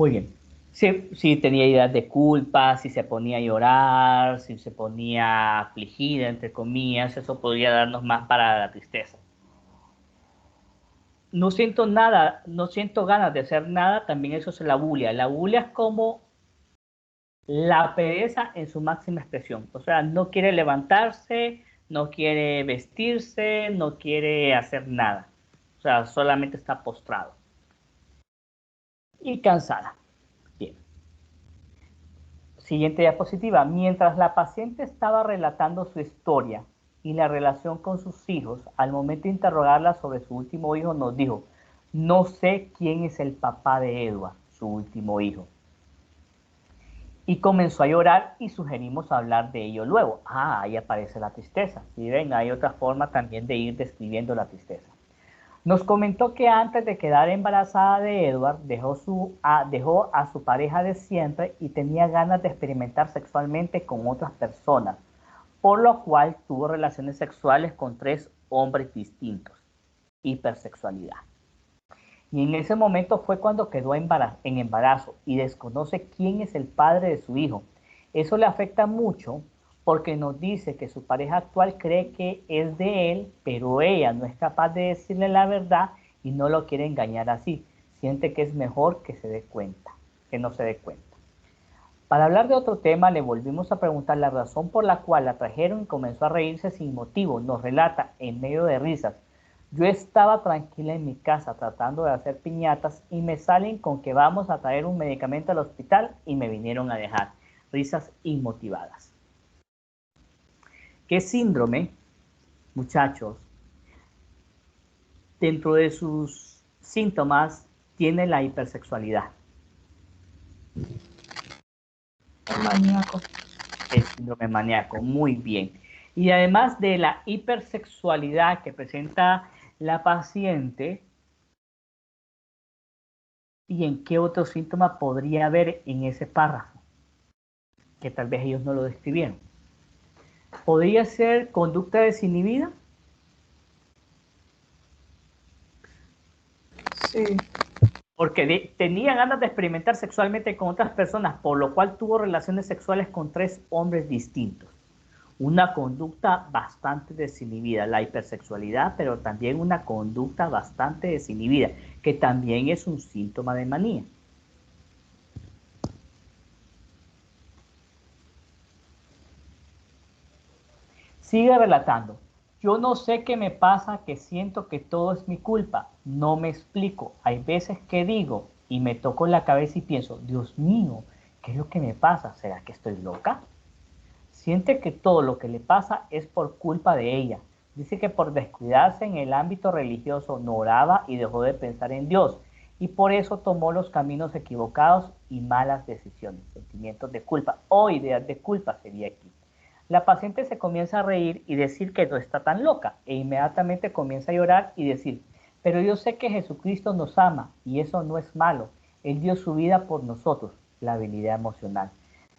Muy bien. Si tenía ideas de culpa, si se ponía a llorar, si se ponía afligida, entre comillas, eso podría darnos más para la tristeza. No siento nada, no siento ganas de hacer nada, también eso es la bulia. La bulia es como la pereza en su máxima expresión. O sea, no quiere levantarse, no quiere vestirse, no quiere hacer nada. O sea, solamente está postrado y cansada. Bien. Siguiente diapositiva. Mientras la paciente estaba relatando su historia y la relación con sus hijos, al momento de interrogarla sobre su último hijo, nos dijo: no sé quién es el papá de Edward, su último hijo. Y comenzó a llorar y sugerimos hablar de ello luego. Ahí aparece la tristeza. Si ven, hay otra forma también de ir describiendo la tristeza. Nos comentó que antes de quedar embarazada de Edward, dejó a su pareja de siempre y tenía ganas de experimentar sexualmente con otras personas, por lo cual tuvo relaciones sexuales con 3 hombres distintos. Hipersexualidad. Y en ese momento fue cuando quedó en embarazo y desconoce quién es el padre de su hijo. Eso le afecta mucho porque nos dice que su pareja actual cree que es de él, pero ella no es capaz de decirle la verdad y no lo quiere engañar así. Siente que es mejor que se dé cuenta, que no se dé cuenta. Para hablar de otro tema, le volvimos a preguntar la razón por la cual la trajeron y comenzó a reírse sin motivo. Nos relata en medio de risas: yo estaba tranquila en mi casa tratando de hacer piñatas y me salen con que vamos a traer un medicamento al hospital y me vinieron a dejar. Risas inmotivadas. ¿Qué síndrome, muchachos, dentro de sus síntomas tiene la hipersexualidad? Maníaco. El síndrome maníaco, muy bien. Y además de la hipersexualidad que presenta la paciente, ¿y en qué otro síntoma podría haber en ese párrafo? Que tal vez ellos no lo describieron. ¿Podría ser conducta desinhibida? Sí. Porque tenía ganas de experimentar sexualmente con otras personas, por lo cual tuvo relaciones sexuales con 3 hombres distintos. Una conducta bastante desinhibida, la hipersexualidad, pero también una conducta bastante desinhibida, que también es un síntoma de manía. Sigue relatando: yo no sé qué me pasa, que siento que todo es mi culpa, no me explico. Hay veces que digo y me toco la cabeza y pienso: Dios mío, ¿qué es lo que me pasa? ¿Será que estoy loca? Siente que todo lo que le pasa es por culpa de ella. Dice que por descuidarse en el ámbito religioso no oraba y dejó de pensar en Dios, y por eso tomó los caminos equivocados y malas decisiones. Sentimientos de culpa o ideas de culpa sería aquí. La paciente se comienza a reír y decir que no está tan loca, e inmediatamente comienza a llorar y decir: pero yo sé que Jesucristo nos ama y eso no es malo. Él dio su vida por nosotros. La habilidad emocional.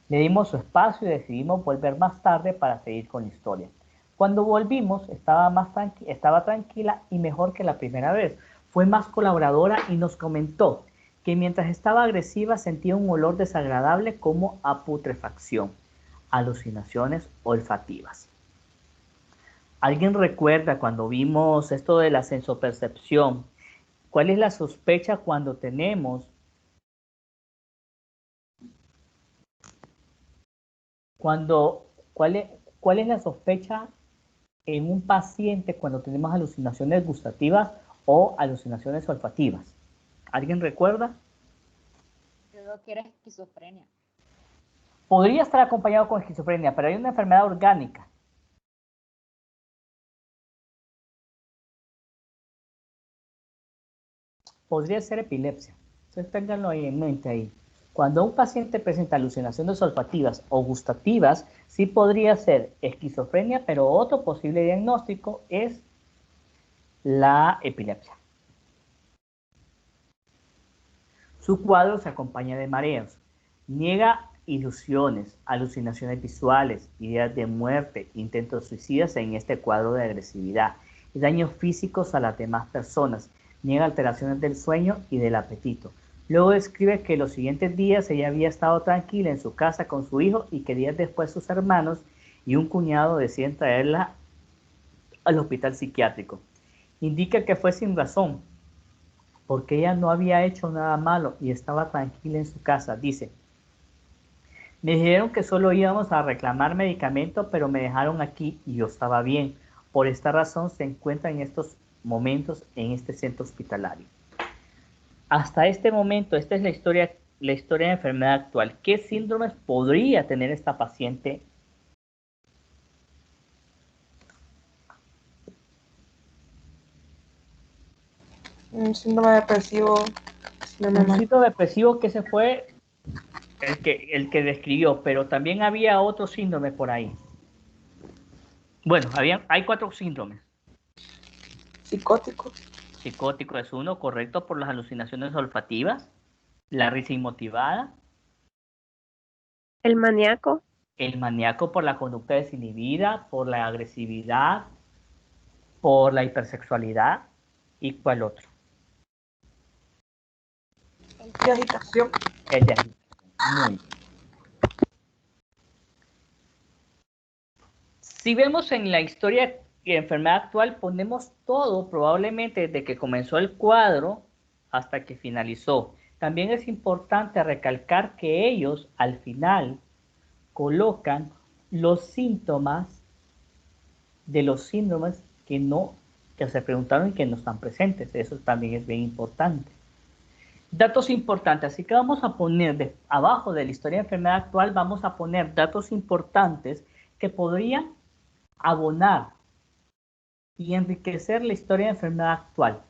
Le dimos su espacio y decidimos volver más tarde para seguir con la historia. Cuando volvimos estaba tranquila y mejor que la primera vez. Fue más colaboradora y nos comentó que mientras estaba agresiva sentía un olor desagradable como a putrefacción. Alucinaciones olfativas. ¿Alguien recuerda cuando vimos esto de la sensopercepción? ¿Cuál es la sospecha cuando tenemos cuando cuál es la sospecha en un paciente cuando tenemos alucinaciones gustativas o alucinaciones olfativas? ¿Alguien recuerda? Creo que era esquizofrenia. Podría estar acompañado con esquizofrenia, pero hay una enfermedad orgánica. Podría ser epilepsia. Entonces ténganlo ahí en mente ahí. Cuando un paciente presenta alucinaciones olfativas o gustativas, sí podría ser esquizofrenia, pero otro posible diagnóstico es la epilepsia. Su cuadro se acompaña de mareos. Niega ilusiones, alucinaciones visuales, ideas de muerte, intentos suicidas en este cuadro de agresividad y daños físicos a las demás personas. Niega alteraciones del sueño y del apetito. Luego describe que los siguientes días ella había estado tranquila en su casa con su hijo y que días después sus hermanos y un cuñado deciden traerla al hospital psiquiátrico. Indica que fue sin razón, porque ella no había hecho nada malo y estaba tranquila en su casa. Dice, me dijeron que solo íbamos a reclamar medicamento, pero me dejaron aquí y yo estaba bien. Por esta razón se encuentra en estos momentos en este centro hospitalario. Hasta este momento, esta es la historia de enfermedad actual. ¿Qué síndromes podría tener esta paciente? Un síndrome depresivo. Un síndrome depresivo que ese fue el que describió, pero también había otro síndrome por ahí. Bueno, hay 4 síndromes. Psicótico. Psicótico es uno, correcto, por las alucinaciones olfativas, la risa inmotivada. El maníaco. El maníaco por la conducta desinhibida, por la agresividad, por la hipersexualidad. ¿Y cuál otro? De agitación. El de agitación. Muy bien. Si vemos en la historia de enfermedad actual, ponemos todo probablemente desde que comenzó el cuadro hasta que finalizó. También es importante recalcar que ellos al final colocan los síntomas de los síndromes que se preguntaron y que no están presentes. Eso también es bien importante. Datos importantes, así que vamos a poner abajo de la historia de enfermedad actual, vamos a poner datos importantes que podrían abonar y enriquecer la historia de enfermedad actual.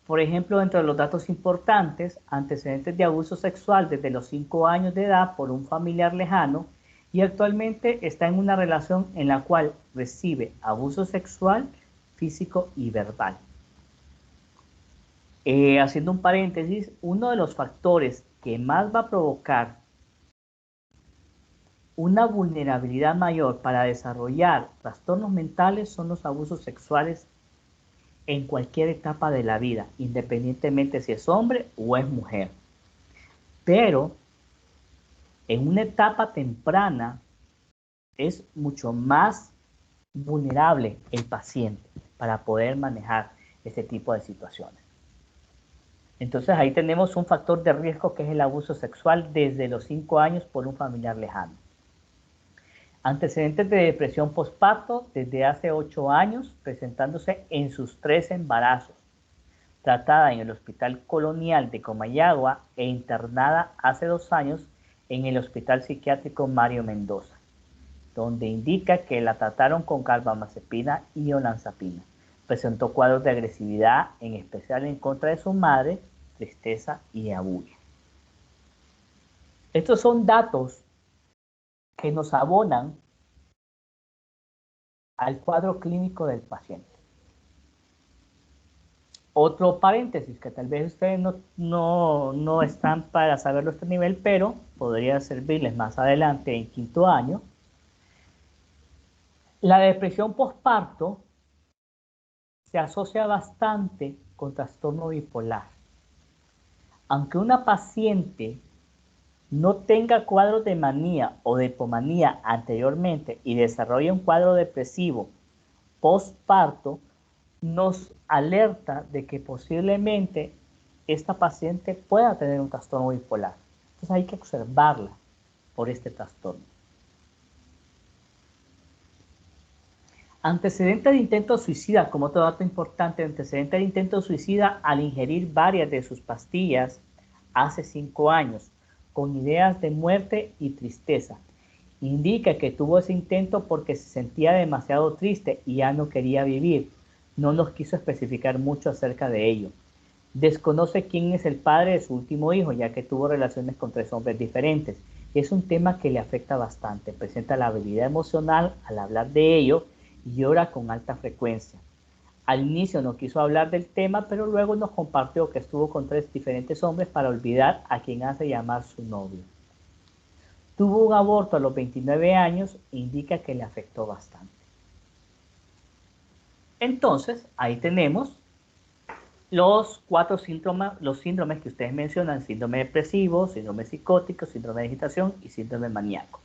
Por ejemplo, dentro de los datos importantes, antecedentes de abuso sexual desde los 5 años de edad por un familiar lejano y actualmente está en una relación en la cual recibe abuso sexual, físico y verbal. Haciendo un paréntesis, uno de los factores que más va a provocar una vulnerabilidad mayor para desarrollar trastornos mentales son los abusos sexuales en cualquier etapa de la vida, independientemente si es hombre o es mujer. Pero en una etapa temprana es mucho más vulnerable el paciente para poder manejar este tipo de situaciones. Entonces ahí tenemos un factor de riesgo que es el abuso sexual desde los 5 años por un familiar lejano. Antecedentes de depresión postparto desde hace 8 años, presentándose en sus 3 embarazos. Tratada en el Hospital Colonial de Comayagua e internada hace 2 años en el Hospital Psiquiátrico Mario Mendoza, donde indica que la trataron con carbamazepina y olanzapina. Presentó cuadros de agresividad, en especial en contra de su madre, tristeza y abuso. Estos son datos que nos abonan al cuadro clínico del paciente. Otro paréntesis que tal vez ustedes no están para saberlo a este nivel, pero podría servirles más adelante en 5º año. La depresión postparto se asocia bastante con trastorno bipolar. Aunque una paciente no tenga cuadros de manía o de hipomanía anteriormente y desarrolle un cuadro depresivo postparto, nos alerta de que posiblemente esta paciente pueda tener un trastorno bipolar. Entonces hay que observarla por este trastorno. Antecedente de intento suicida, como otro dato importante, antecedente de intento suicida al ingerir varias de sus pastillas hace 5 años, con ideas de muerte y tristeza. Indica que tuvo ese intento porque se sentía demasiado triste y ya no quería vivir. No nos quiso especificar mucho acerca de ello. Desconoce quién es el padre de su último hijo, ya que tuvo relaciones con 3 hombres diferentes. Es un tema que le afecta bastante. Presenta la habilidad emocional al hablar de ello y llora con alta frecuencia. Al inicio no quiso hablar del tema, pero luego nos compartió que estuvo con 3 diferentes hombres para olvidar a quien hace llamar su novio. Tuvo un aborto a los 29 años e indica que le afectó bastante. Entonces, ahí tenemos los 4 síntomas, los síndromes que ustedes mencionan: síndrome depresivo, síndrome psicótico, síndrome de agitación y síndrome maníaco.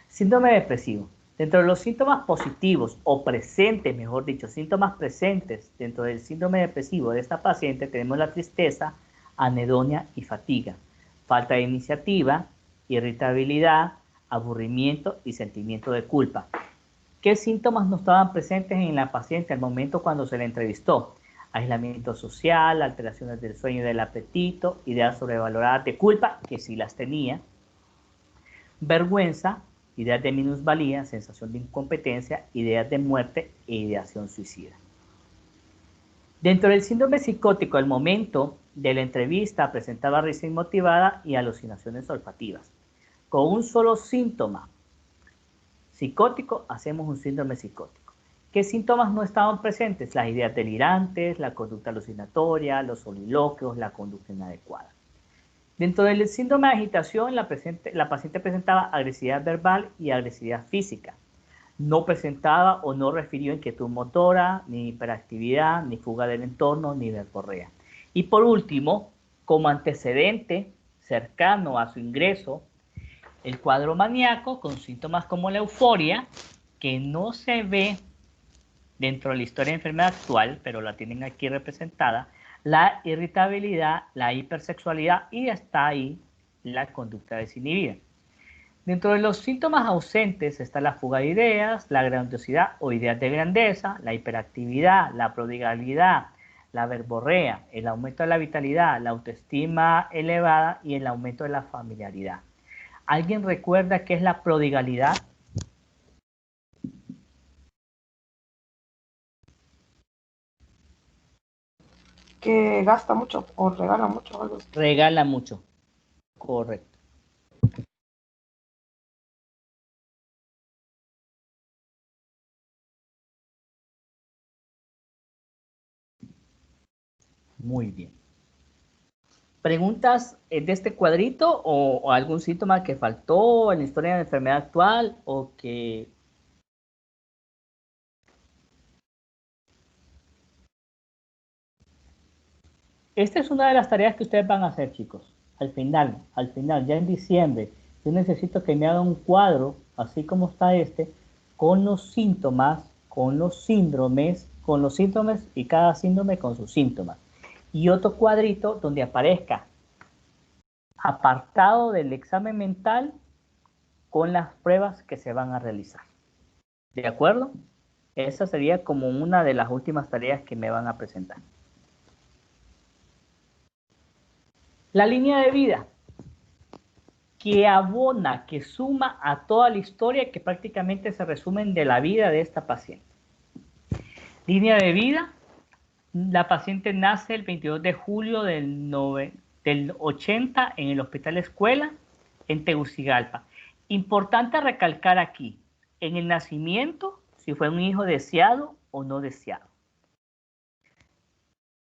Síndrome depresivo. Dentro de los síntomas positivos o presentes, mejor dicho, síntomas presentes dentro del síndrome depresivo de esta paciente tenemos la tristeza, anedonia y fatiga, falta de iniciativa, irritabilidad, aburrimiento y sentimiento de culpa. ¿Qué síntomas no estaban presentes en la paciente al momento cuando se le entrevistó? Aislamiento social, alteraciones del sueño y del apetito, ideas sobrevaloradas de culpa, que sí las tenía, vergüenza, ideas de minusvalía, sensación de incompetencia, ideas de muerte e ideación suicida. Dentro del síndrome psicótico, al momento de la entrevista presentaba risa inmotivada y alucinaciones olfativas. Con un solo síntoma psicótico hacemos un síndrome psicótico. ¿Qué síntomas no estaban presentes? Las ideas delirantes, la conducta alucinatoria, los soliloquios, la conducta inadecuada. Dentro del síndrome de agitación, la paciente presentaba agresividad verbal y agresividad física. No presentaba o no refirió inquietud motora, ni hiperactividad, ni fuga del entorno, ni verborrea. Y por último, como antecedente cercano a su ingreso, el cuadro maníaco con síntomas como la euforia, que no se ve dentro de la historia de enfermedad actual, pero la tienen aquí representada, la irritabilidad, la hipersexualidad y está ahí la conducta desinhibida. Dentro de los síntomas ausentes está la fuga de ideas, la grandiosidad o ideas de grandeza, la hiperactividad, la prodigalidad, la verborrea, el aumento de la vitalidad, la autoestima elevada y el aumento de la familiaridad. ¿Alguien recuerda qué es la prodigalidad? Que gasta mucho o regala mucho, algo así. Regala mucho. Correcto. Muy bien. ¿Preguntas de este cuadrito o algún síntoma que faltó en la historia de la enfermedad actual o que... Esta es una de las tareas que ustedes van a hacer, chicos. Al final, ya en diciembre, yo necesito que me hagan un cuadro, así como está este, con los síntomas, con los síndromes y cada síndrome con sus síntomas. Y otro cuadrito donde aparezca apartado del examen mental con las pruebas que se van a realizar. ¿De acuerdo? Esa sería como una de las últimas tareas que me van a presentar. La línea de vida que abona, que suma a toda la historia que prácticamente se resumen de la vida de esta paciente. Línea de vida, la paciente nace el 22 de julio del 80 en el Hospital Escuela en Tegucigalpa. Importante recalcar aquí, en el nacimiento, si fue un hijo deseado o no deseado.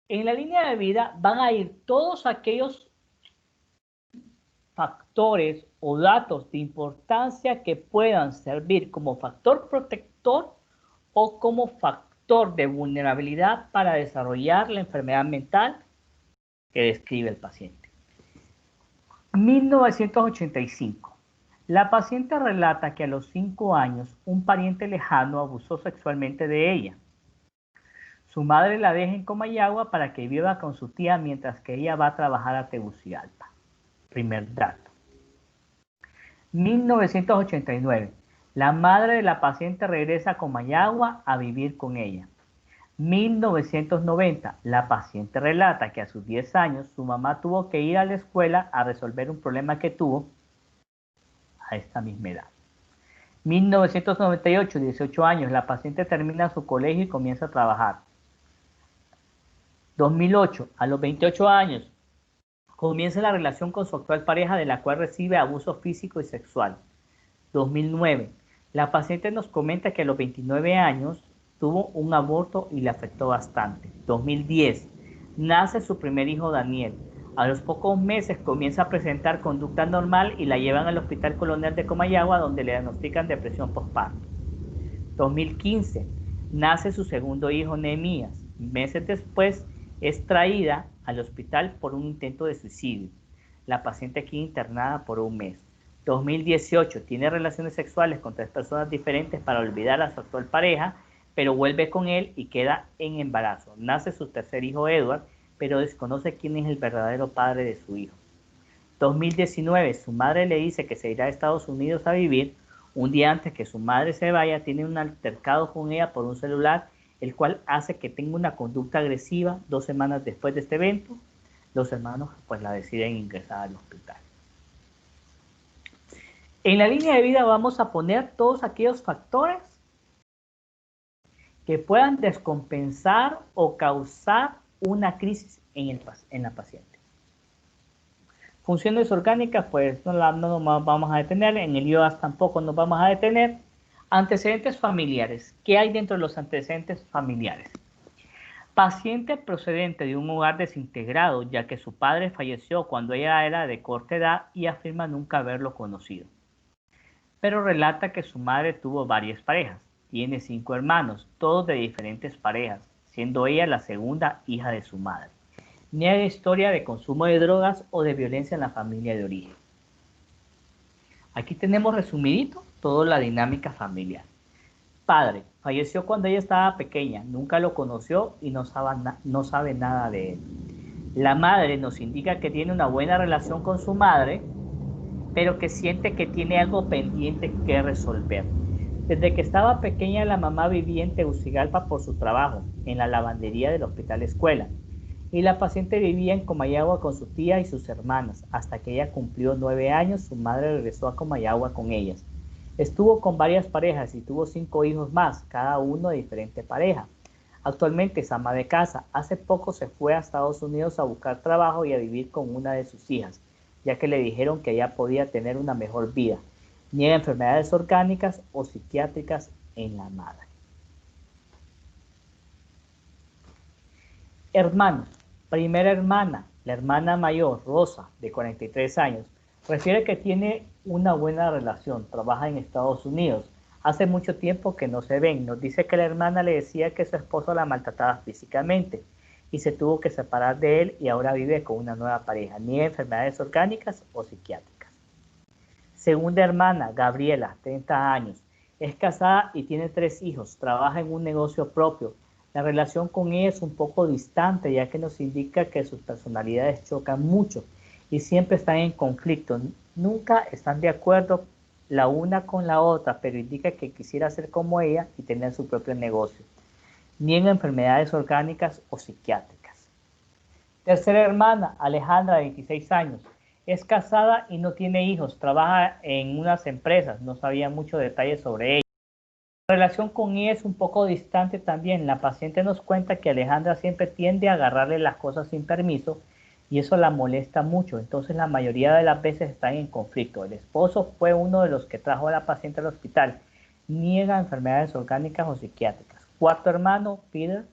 En la línea de vida van a ir todos aquellos factores o datos de importancia que puedan servir como factor protector o como factor de vulnerabilidad para desarrollar la enfermedad mental que describe el paciente. 1985. La paciente relata que a los 5 años un pariente lejano abusó sexualmente de ella. Su madre la deja en Comayagua para que viva con su tía mientras que ella va a trabajar a Tegucigalpa. Primer dato. 1989. La madre de la paciente regresa a Comayagua a vivir con ella. 1990. La paciente relata que a sus 10 años su mamá tuvo que ir a la escuela a resolver un problema que tuvo a esta misma edad. 1998. 18 años. La paciente termina su colegio y comienza a trabajar. 2008. A los 28 años. Comienza la relación con su actual pareja, de la cual recibe abuso físico y sexual. 2009. La paciente nos comenta que a los 29 años tuvo un aborto y le afectó bastante. 2010. Nace su primer hijo, Daniel. A los pocos meses comienza a presentar conducta normal y la llevan al Hospital Colonial de Comayagua, donde le diagnostican depresión postparto. 2015. Nace su segundo hijo, Nehemías. Meses después Es traída al hospital por un intento de suicidio. La paciente aquí internada por un mes. 2018, tiene relaciones sexuales con 3 personas diferentes para olvidar a su actual pareja, pero vuelve con él y queda en embarazo. Nace su tercer hijo, Edward, pero desconoce quién es el verdadero padre de su hijo. 2019, su madre le dice que se irá a Estados Unidos a vivir. Un día antes que su madre se vaya, tiene un altercado con ella por un celular, el cual hace que tenga una conducta agresiva. 2 semanas después de este evento, los hermanos pues la deciden ingresar al hospital. En la línea de vida vamos a poner todos aquellos factores que puedan descompensar o causar una crisis en la paciente. Funciones orgánicas, pues no nos vamos a detener, en el IOAS tampoco nos vamos a detener. Antecedentes familiares. ¿Qué hay dentro de los antecedentes familiares? Paciente procedente de un hogar desintegrado, ya que su padre falleció cuando ella era de corta edad y afirma nunca haberlo conocido. Pero relata que su madre tuvo varias parejas. Tiene 5 hermanos, todos de diferentes parejas, siendo ella la segunda hija de su madre. Niega historia de consumo de drogas o de violencia en la familia de origen. Aquí tenemos resumidito toda la dinámica familiar. Padre, falleció cuando ella estaba pequeña, nunca lo conoció y no sabe nada de él. La madre nos indica que tiene una buena relación con su madre, pero que siente que tiene algo pendiente que resolver. Desde que estaba pequeña, la mamá vivía en Tegucigalpa por su trabajo, en la lavandería del hospital escuela, y la paciente vivía en Comayagua con su tía y sus hermanas. Hasta que ella cumplió 9 años, su madre regresó a Comayagua con ellas. Estuvo con varias parejas y tuvo 5 hijos más, cada uno de diferente pareja. Actualmente es ama de casa. Hace poco se fue a Estados Unidos a buscar trabajo y a vivir con una de sus hijas, ya que le dijeron que ella podía tener una mejor vida. Niega enfermedades orgánicas o psiquiátricas en la madre. Hermanos. Primera hermana, la hermana mayor, Rosa, de 43 años, refiere que tiene una buena relación, trabaja en Estados Unidos. Hace mucho tiempo que no se ven. Nos dice que la hermana le decía que su esposo la maltrataba físicamente y se tuvo que separar de él y ahora vive con una nueva pareja. Niega enfermedades orgánicas o psiquiátricas. Segunda hermana, Gabriela, 30 años. Es casada y tiene 3 hijos. Trabaja en un negocio propio. La relación con ella es un poco distante, ya que nos indica que sus personalidades chocan mucho y siempre están en conflicto. Nunca están de acuerdo la una con la otra, pero indica que quisiera ser como ella y tener su propio negocio. Niega enfermedades orgánicas o psiquiátricas. Tercera hermana, Alejandra, de 26 años. Es casada y no tiene hijos. Trabaja en unas empresas. No sabía muchos detalles sobre ella. La relación con ella es un poco distante también. La paciente nos cuenta que Alejandra siempre tiende a agarrarle las cosas sin permiso y eso la molesta mucho. Entonces la mayoría de las veces están en conflicto. El esposo fue uno de los que trajo a la paciente al hospital. Niega enfermedades orgánicas o psiquiátricas. Cuarto hermano, Peter,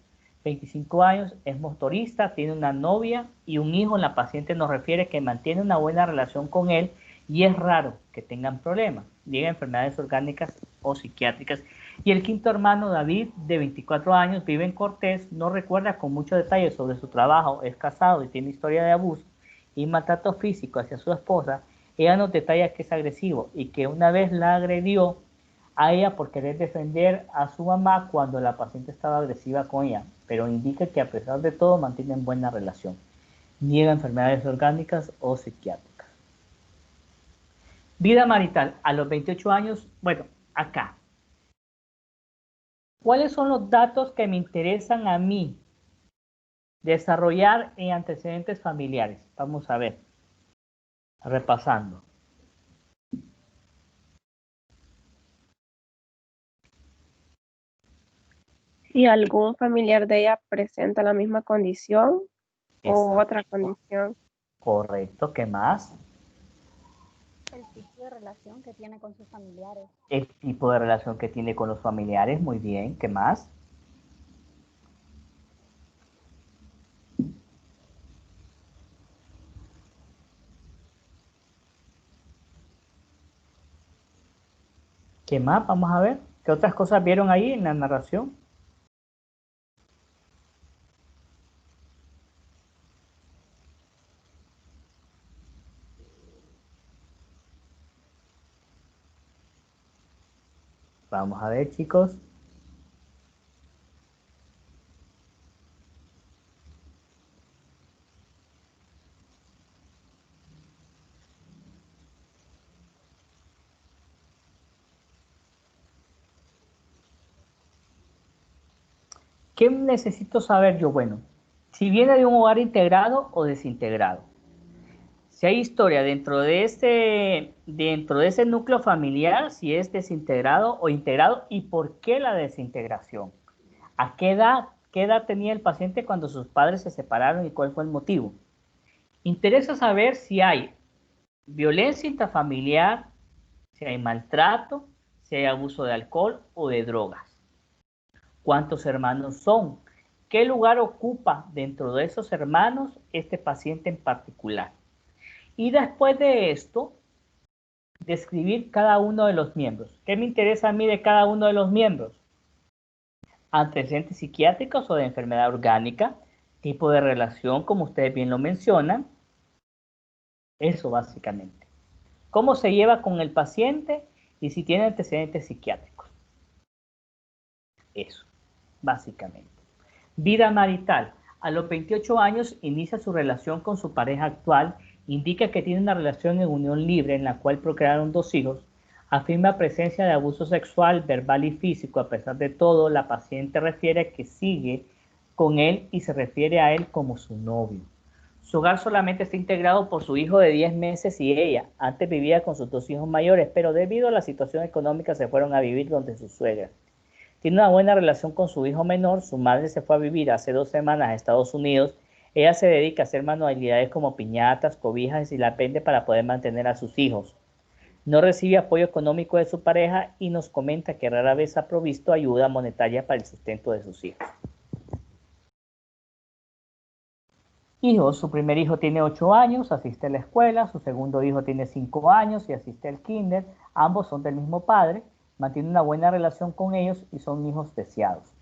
25 años, es motorista, tiene una novia y un hijo. La paciente nos refiere que mantiene una buena relación con él y es raro que tengan problemas. Niega enfermedades orgánicas o psiquiátricas. Y el quinto hermano, David, de 24 años, vive en Cortés, no recuerda con muchos detalles sobre su trabajo, es casado y tiene historia de abuso y maltrato físico hacia su esposa. Ella nos detalla que es agresivo y que una vez la agredió a ella por querer defender a su mamá cuando la paciente estaba agresiva con ella, pero indica que a pesar de todo mantienen buena relación. Niega enfermedades orgánicas o psiquiátricas. Vida marital, a los 28 años, bueno, acá. ¿Cuáles son los datos que me interesan a mí desarrollar en antecedentes familiares? Vamos a ver, repasando. Si algún familiar de ella presenta la misma condición o Exacto. otra condición. Correcto, ¿qué más? El tipo de relación que tiene con sus familiares. El tipo de relación que tiene con los familiares, muy bien, ¿qué más? ¿Qué más? Vamos a ver. ¿Qué otras cosas vieron ahí en la narración? Vamos a ver, chicos. ¿Qué necesito saber yo? Bueno, si viene de un hogar integrado o desintegrado. Si hay historia dentro de ese núcleo familiar, si es desintegrado o integrado y por qué la desintegración. ¿A qué edad tenía el paciente cuando sus padres se separaron y cuál fue el motivo? Interesa saber si hay violencia intrafamiliar, si hay maltrato, si hay abuso de alcohol o de drogas. ¿Cuántos hermanos son? ¿Qué lugar ocupa dentro de esos hermanos este paciente en particular? Y después de esto, describir cada uno de los miembros. ¿Qué me interesa a mí de cada uno de los miembros? Antecedentes psiquiátricos o de enfermedad orgánica, tipo de relación, como ustedes bien lo mencionan. Eso básicamente. ¿Cómo se lleva con el paciente y si tiene antecedentes psiquiátricos? Eso, básicamente. Vida marital. A los 28 años inicia su relación con su pareja actual, indica que tiene una relación en unión libre en la cual procrearon 2 hijos, afirma presencia de abuso sexual, verbal y físico. A pesar de todo, la paciente refiere que sigue con él y se refiere a él como su novio. Su hogar solamente está integrado por su hijo de 10 meses y ella. Antes vivía con sus 2 hijos mayores, pero debido a la situación económica se fueron a vivir donde su suegra. Tiene una buena relación con su hijo menor. Su madre se fue a vivir hace 2 semanas a Estados Unidos. Ella se dedica a hacer manualidades como piñatas, cobijas y la vende para poder mantener a sus hijos. No recibe apoyo económico de su pareja y nos comenta que rara vez ha provisto ayuda monetaria para el sustento de sus hijos. Hijos, su primer hijo tiene 8 años, asiste a la escuela. Su segundo hijo tiene 5 años y asiste al kinder. Ambos son del mismo padre. Mantiene una buena relación con ellos y son hijos deseados.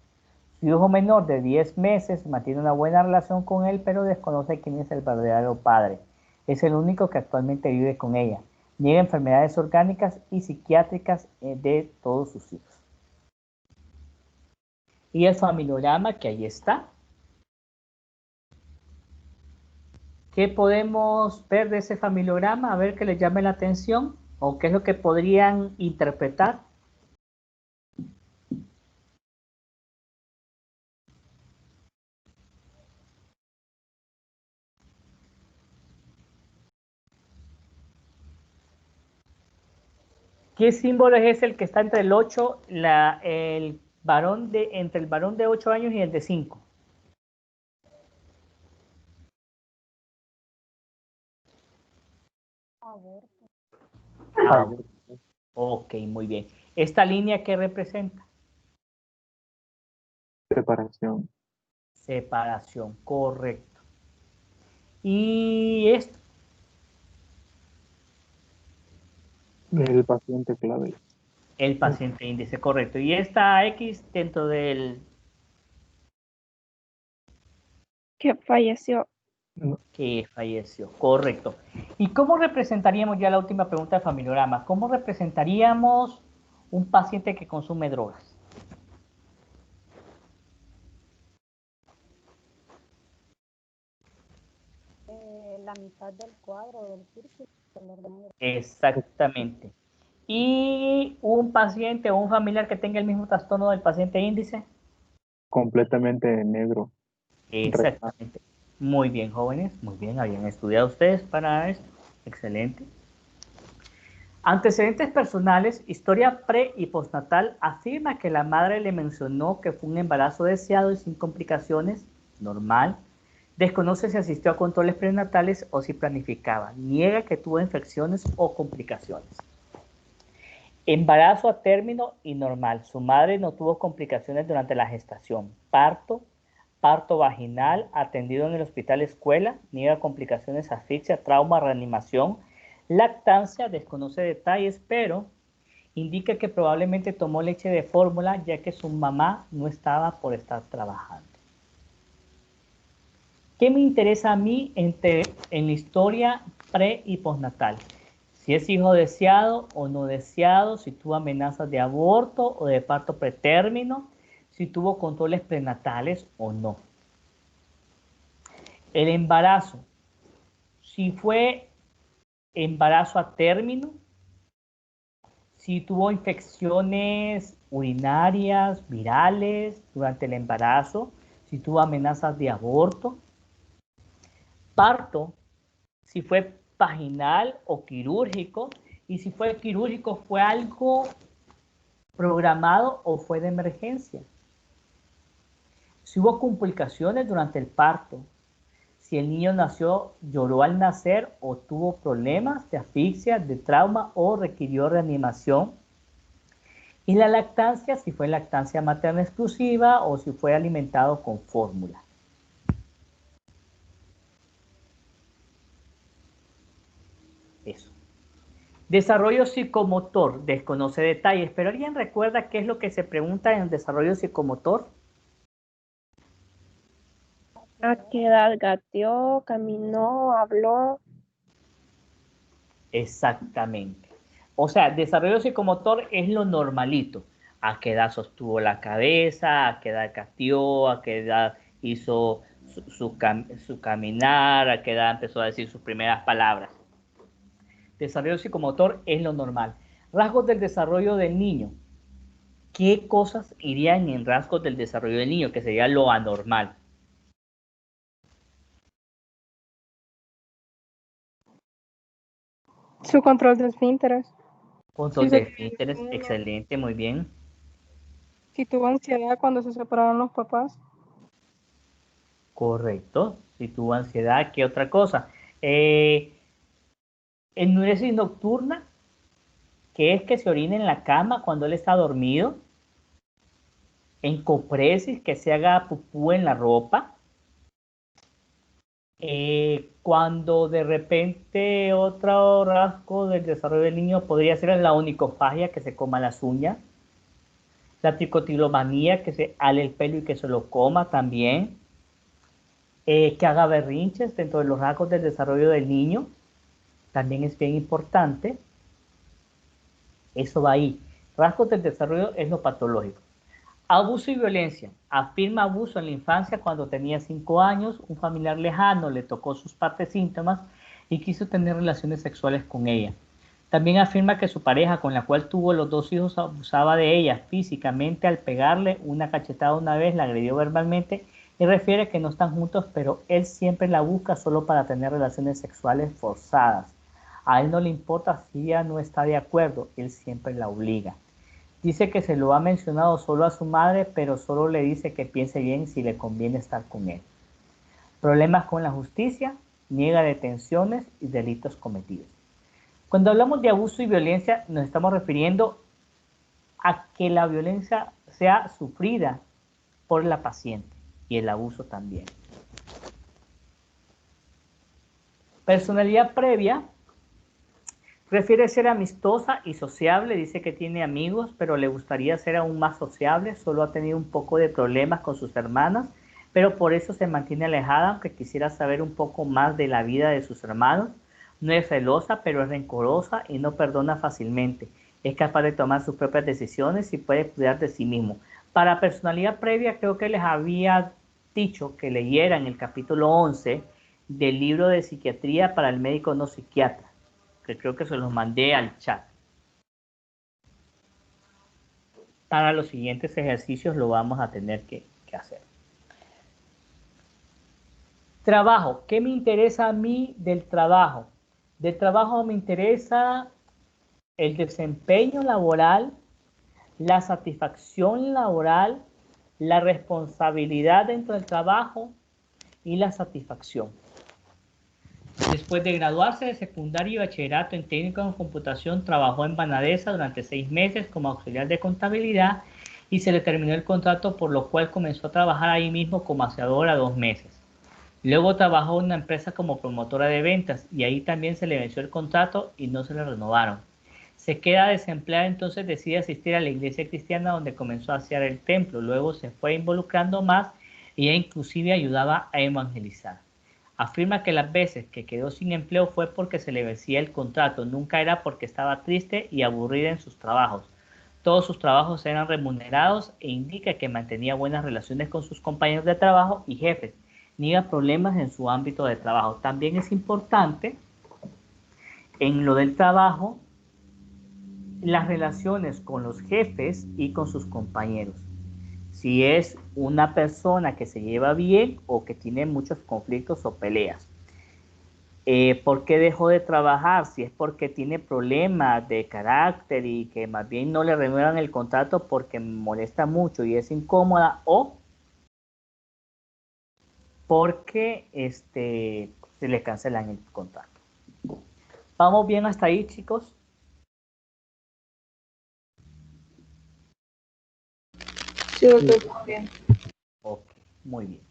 Su hijo menor de 10 meses mantiene una buena relación con él, pero desconoce quién es el verdadero padre. Es el único que actualmente vive con ella. Niega enfermedades orgánicas y psiquiátricas de todos sus hijos. Y el familiograma que ahí está. ¿Qué podemos ver de ese familiograma? A ver, que les llame la atención o qué es lo que podrían interpretar. ¿Qué símbolo es el que está entre el 8, entre el varón de 8 años y el de 5? Aborto. Ok, muy bien. ¿Esta línea qué representa? Separación. Separación, correcto. Y esto, El paciente clave. el paciente índice, correcto. Y esta X dentro del Que falleció. No, que falleció, correcto. ¿Y cómo representaríamos, ya la última pregunta del familiograma, cómo representaríamos un paciente que consume drogas? La mitad del cuadro del círculo color negro. Exactamente. ¿Y un paciente o un familiar que tenga el mismo trastorno del paciente índice? completamente negro. Exactamente. Muy bien, jóvenes, muy bien, habían estudiado ustedes para esto. Excelente. Antecedentes personales, historia pre y postnatal. Afirma que la madre le mencionó que fue un embarazo deseado y sin complicaciones, normal. Desconoce si asistió a controles prenatales o si planificaba. Niega que tuvo infecciones o complicaciones. Embarazo a término y normal. Su madre no tuvo complicaciones durante la gestación. Parto vaginal, atendido en el hospital escuela. Niega complicaciones, asfixia, trauma, reanimación. Lactancia, desconoce detalles, pero indica que probablemente tomó leche de fórmula ya que su mamá no estaba por estar trabajando. ¿Qué me interesa a mí en la historia pre y postnatal? Si es hijo deseado o no deseado, si tuvo amenazas de aborto o de parto pretérmino, si tuvo controles prenatales o no. El embarazo, si fue embarazo a término, si tuvo infecciones urinarias, virales durante el embarazo, si tuvo amenazas de aborto. Parto, si fue vaginal o quirúrgico, y si fue quirúrgico, ¿fue algo programado o fue de emergencia? Si hubo complicaciones durante el parto, si el niño nació, lloró al nacer o tuvo problemas de asfixia, de trauma o requirió reanimación. Y la lactancia, si fue lactancia materna exclusiva o si fue alimentado con fórmula. Eso. Desarrollo psicomotor, desconoce detalles, pero ¿alguien recuerda qué es lo que se pregunta en el desarrollo psicomotor? ¿A qué edad gateó, caminó, habló? Exactamente. O sea, desarrollo psicomotor es lo normalito. A qué edad sostuvo la cabeza, a qué edad gateó, a qué edad hizo su caminar, a qué edad empezó a decir sus primeras palabras. Desarrollo psicomotor es lo normal. Rasgos del desarrollo del niño. ¿Qué cosas irían en rasgos del desarrollo del niño, que sería lo anormal? Su control de esfínteres. Control Si de se esfínteres, divide, excelente, muy bien. si tuvo ansiedad cuando se separaron los papás. Correcto. Si tuvo ansiedad, ¿qué otra cosa? Enuresis nocturna, que es que se orina en la cama cuando él está dormido. Encopresis, que se haga pupú en la ropa. Cuando de repente otro rasgo del desarrollo del niño podría ser la onicofagia, que se coma las uñas. La tricotilomanía, que se ale el pelo y que se lo coma también. Que haga berrinches dentro de los rasgos del desarrollo del niño. También es bien importante. Eso va ahí. Rasgos del desarrollo es lo patológico. Abuso y violencia. Afirma abuso en la infancia cuando tenía 5 años, un familiar lejano le tocó sus partes íntimas y quiso tener relaciones sexuales con ella. También afirma que su pareja, con la cual tuvo los 2 hijos, abusaba de ella físicamente al pegarle una cachetada una vez, la agredió verbalmente y refiere que no están juntos, pero él siempre la busca solo para tener relaciones sexuales forzadas. A él no le importa si ella no está de acuerdo, él siempre la obliga. Dice que se lo ha mencionado solo a su madre, pero solo le dice que piense bien si le conviene estar con él. Problemas con la justicia, niega detenciones y delitos cometidos. Cuando hablamos de abuso y violencia, nos estamos refiriendo a que la violencia sea sufrida por la paciente y el abuso también. Personalidad previa. Prefiere ser amistosa y sociable, dice que tiene amigos, pero le gustaría ser aún más sociable, solo ha tenido un poco de problemas con sus hermanas, pero por eso se mantiene alejada, aunque quisiera saber un poco más de la vida de sus hermanos. No es celosa, pero es rencorosa y no perdona fácilmente. Es capaz de tomar sus propias decisiones y puede cuidar de sí mismo. Para personalidad previa, creo que les había dicho que leyeran el capítulo 11 del libro de psiquiatría para el médico no psiquiatra, que creo que se los mandé al chat. Para los siguientes ejercicios lo vamos a tener que hacer. Trabajo. ¿Qué me interesa a mí del trabajo? Del trabajo me interesa el desempeño laboral, la satisfacción laboral, la responsabilidad dentro del trabajo y la satisfacción. Después de graduarse de secundaria y bachillerato en técnico en computación, trabajó en Banadesa durante 6 meses como auxiliar de contabilidad y se le terminó el contrato, por lo cual comenzó a trabajar ahí mismo como aseadora 2 meses. Luego trabajó en una empresa como promotora de ventas y ahí también se le venció el contrato y no se le renovaron. Se queda desempleada, entonces decide asistir a la iglesia cristiana donde comenzó a asear el templo. Luego se fue involucrando más y ella inclusive ayudaba a evangelizar. Afirma que las veces que quedó sin empleo fue porque se le vencía el contrato, nunca era porque estaba triste y aburrida en sus trabajos. Todos sus trabajos eran remunerados e indica que mantenía buenas relaciones con sus compañeros de trabajo y jefes. Niega problemas en su ámbito de trabajo. También es importante en lo del trabajo las relaciones con los jefes y con sus compañeros. Si es una persona que se lleva bien o que tiene muchos conflictos o peleas. ¿Por qué dejó de trabajar? Si es porque tiene problemas de carácter y que más bien no le renuevan el contrato porque molesta mucho y es incómoda, o porque se le cancelan el contrato. ¿Vamos bien hasta ahí, chicos? Sí, doctor, muy bien. Ok, muy bien.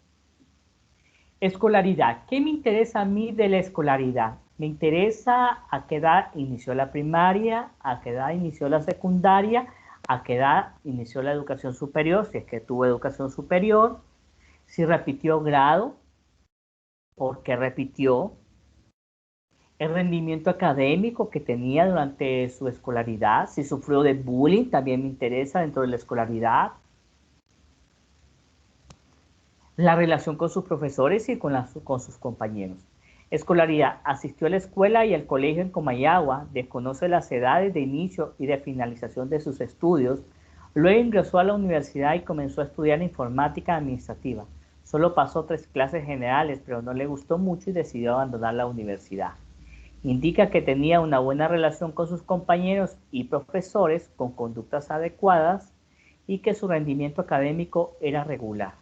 Escolaridad. ¿Qué me interesa a mí de la escolaridad? Me interesa a qué edad inició la primaria, a qué edad inició la secundaria, a qué edad inició la educación superior, si es que tuvo educación superior, si repitió grado, por qué repitió, el rendimiento académico que tenía durante su escolaridad, si sufrió de bullying, también me interesa dentro de la escolaridad, la relación con sus profesores y con sus compañeros. Escolaridad. Asistió a la escuela y al colegio en Comayagua, desconoce las edades de inicio y de finalización de sus estudios. Luego ingresó a la universidad y comenzó a estudiar informática administrativa. Solo pasó 3 clases generales, pero no le gustó mucho y decidió abandonar la universidad. Indica que tenía una buena relación con sus compañeros y profesores, con conductas adecuadas y que su rendimiento académico era regular.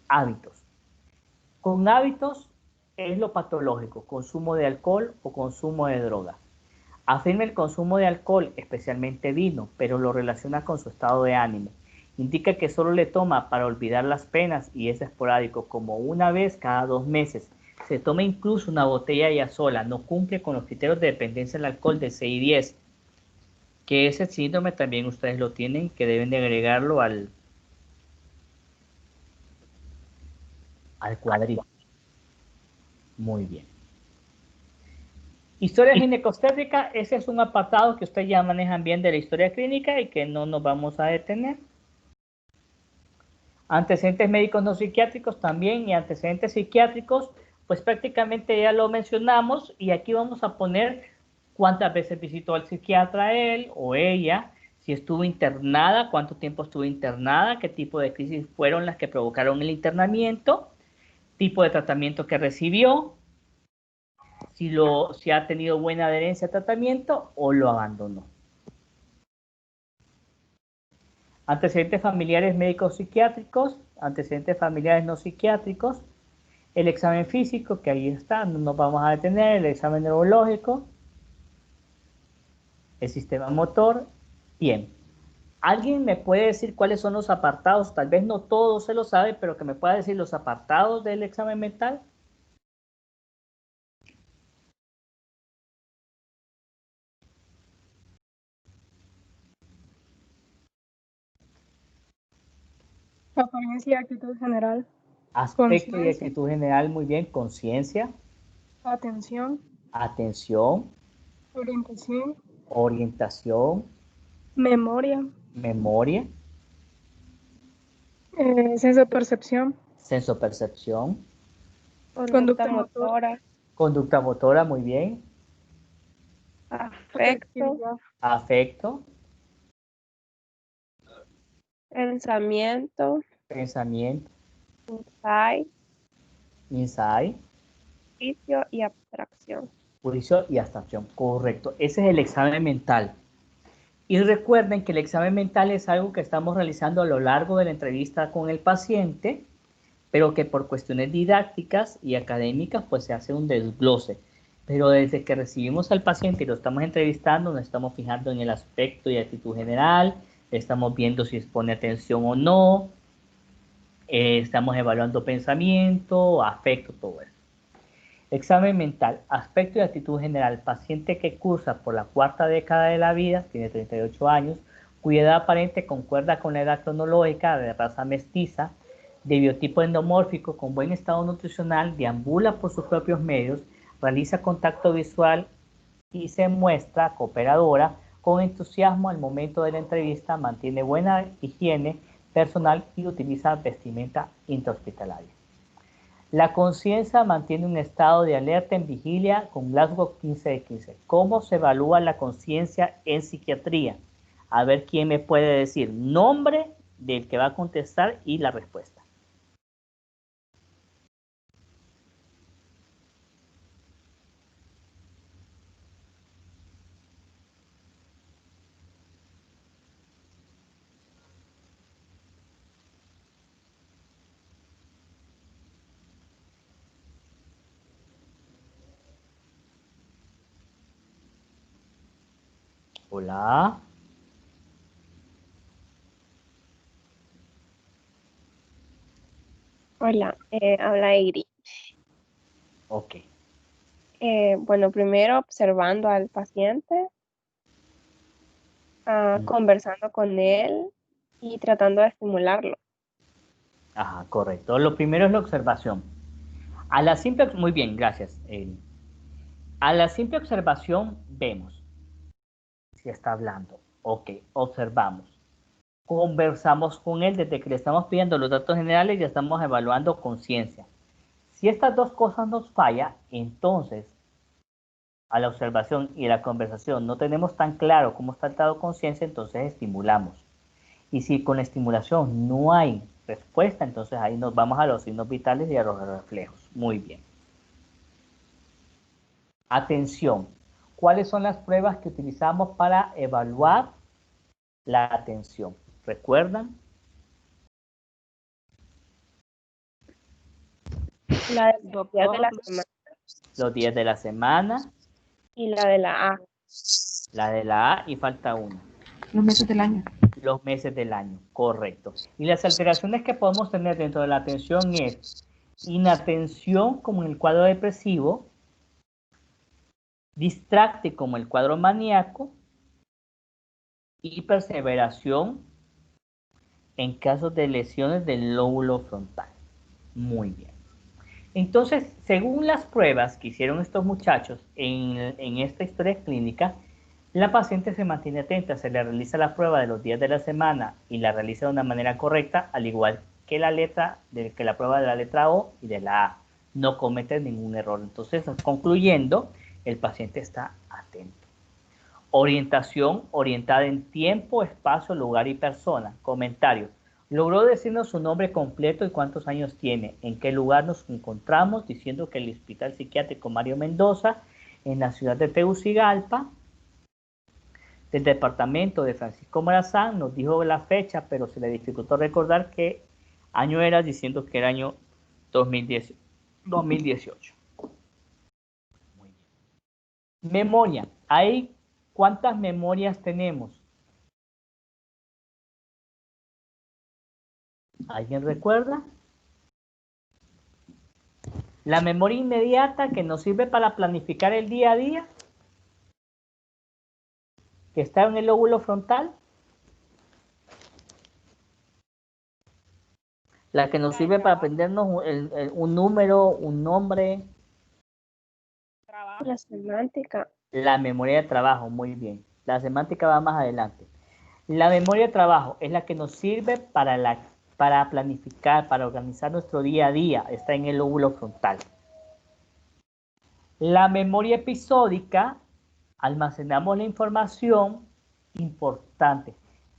Hábitos. Con hábitos es lo patológico, consumo de alcohol o consumo de drogas. Afirma el consumo de alcohol, especialmente vino, pero lo relaciona con su estado de ánimo. Indica que solo le toma para olvidar las penas y es esporádico, como una vez cada 2 meses. Se toma incluso una botella ya sola, no cumple con los criterios de dependencia del alcohol de 6 y 10. Que ese síndrome también ustedes lo tienen, que deben de agregarlo al cuadrito. Muy bien. Historia ginecostétrica, ese es un apartado que ustedes ya manejan bien de la historia clínica y que no nos vamos a detener. Antecedentes médicos no psiquiátricos también y antecedentes psiquiátricos, pues prácticamente ya lo mencionamos y aquí vamos a poner cuántas veces visitó al psiquiatra él o ella, si estuvo internada, cuánto tiempo estuvo internada, qué tipo de crisis fueron las que provocaron el internamiento, tipo de tratamiento que recibió, si ha tenido buena adherencia al tratamiento o lo abandonó. Antecedentes familiares médicos psiquiátricos, antecedentes familiares no psiquiátricos, el examen físico, que ahí está, no nos vamos a detener, el examen neurológico, el sistema motor. Bien, ¿alguien me puede decir cuáles son los apartados? Tal vez no todos se lo sabe, pero que me pueda decir los apartados del examen mental. Apariencia y actitud general. Aspecto y Conciencia. actitud general, muy bien. Conciencia, Atención. atención, Orientación. orientación, Memoria. memoria, Sensopercepción. sensopercepción, Conducta motora, conducta motora, muy bien, afecto, Afectividad. afecto, pensamiento, pensamiento, insight, insight, juicio y abstracción. juicio y abstracción. Correcto. Ese es el examen mental. Y recuerden que el examen mental es algo que estamos realizando a lo largo de la entrevista con el paciente, pero que por cuestiones didácticas y académicas pues se hace un desglose. Pero desde que recibimos al paciente y lo estamos entrevistando, nos estamos fijando en el aspecto y actitud general, estamos viendo si pone atención o no, estamos evaluando pensamiento, afecto, todo eso. Examen mental, aspecto y actitud general. Paciente que cursa por la 4ª década de la vida, tiene 38 años, cuya edad aparente concuerda con la edad cronológica de raza mestiza, de biotipo endomórfico con buen estado nutricional, deambula por sus propios medios, realiza contacto visual y se muestra cooperadora con entusiasmo al momento de la entrevista, mantiene buena higiene personal y utiliza vestimenta intrahospitalaria. La conciencia mantiene un estado de alerta en vigilia con Glasgow 15 de 15. ¿Cómo se evalúa la conciencia en psiquiatría? A ver quién me puede decir nombre del que va a contestar y la respuesta. Hola. Hola, habla Iri. Ok. Bueno, primero observando al paciente, conversando con él y tratando de estimularlo. Ajá, correcto. Lo primero es la observación. A la simple, muy bien, gracias. A la simple observación vemos si está hablando. Ok, observamos. Conversamos con él desde que le estamos pidiendo los datos generales y ya estamos evaluando conciencia. Si estas dos cosas nos fallan, entonces a la observación y a la conversación no tenemos tan claro cómo está el estado de conciencia, entonces estimulamos. Y si con la estimulación no hay respuesta, entonces ahí nos vamos a los signos vitales y a los reflejos. Muy bien. Atención. ¿Cuáles son las pruebas que utilizamos para evaluar la atención? ¿Recuerdan? La de los días de la semana Los días de la semana, y la de la A. la de la A y falta una. Los meses del año. Los meses del año, correcto. Y las alteraciones que podemos tener dentro de la atención es inatención como en el cuadro depresivo, distracte como el cuadro maníaco y perseveración en casos de lesiones del lóbulo frontal. Muy bien. Entonces, según las pruebas que hicieron estos muchachos en esta historia clínica, la paciente se mantiene atenta, se le realiza la prueba de los días de la semana y la realiza de una manera correcta, al igual que la prueba de la letra O y de la A. No comete ningún error. Entonces, concluyendo, el paciente está atento. Orientación orientada en tiempo, espacio, lugar y persona. Comentario. Logró decirnos su nombre completo y cuántos años tiene, en qué lugar nos encontramos, diciendo que el Hospital Psiquiátrico Mario Mendoza, en la ciudad de Tegucigalpa, del departamento de Francisco Morazán, nos dijo la fecha, pero se le dificultó recordar qué año era, diciendo que era año 2018. Muy bien. Memoria. ¿Hay cuántas memorias tenemos? ¿Alguien recuerda? La memoria inmediata que nos sirve para planificar el día a día, que está en el lóbulo frontal. La que nos sirve para aprendernos un número, un nombre. La semántica. La memoria de trabajo, muy bien. La semántica va más adelante. La memoria de trabajo es la que nos sirve para planificar, para organizar nuestro día a día. Está en el lóbulo frontal. La memoria episódica, almacenamos la información importante.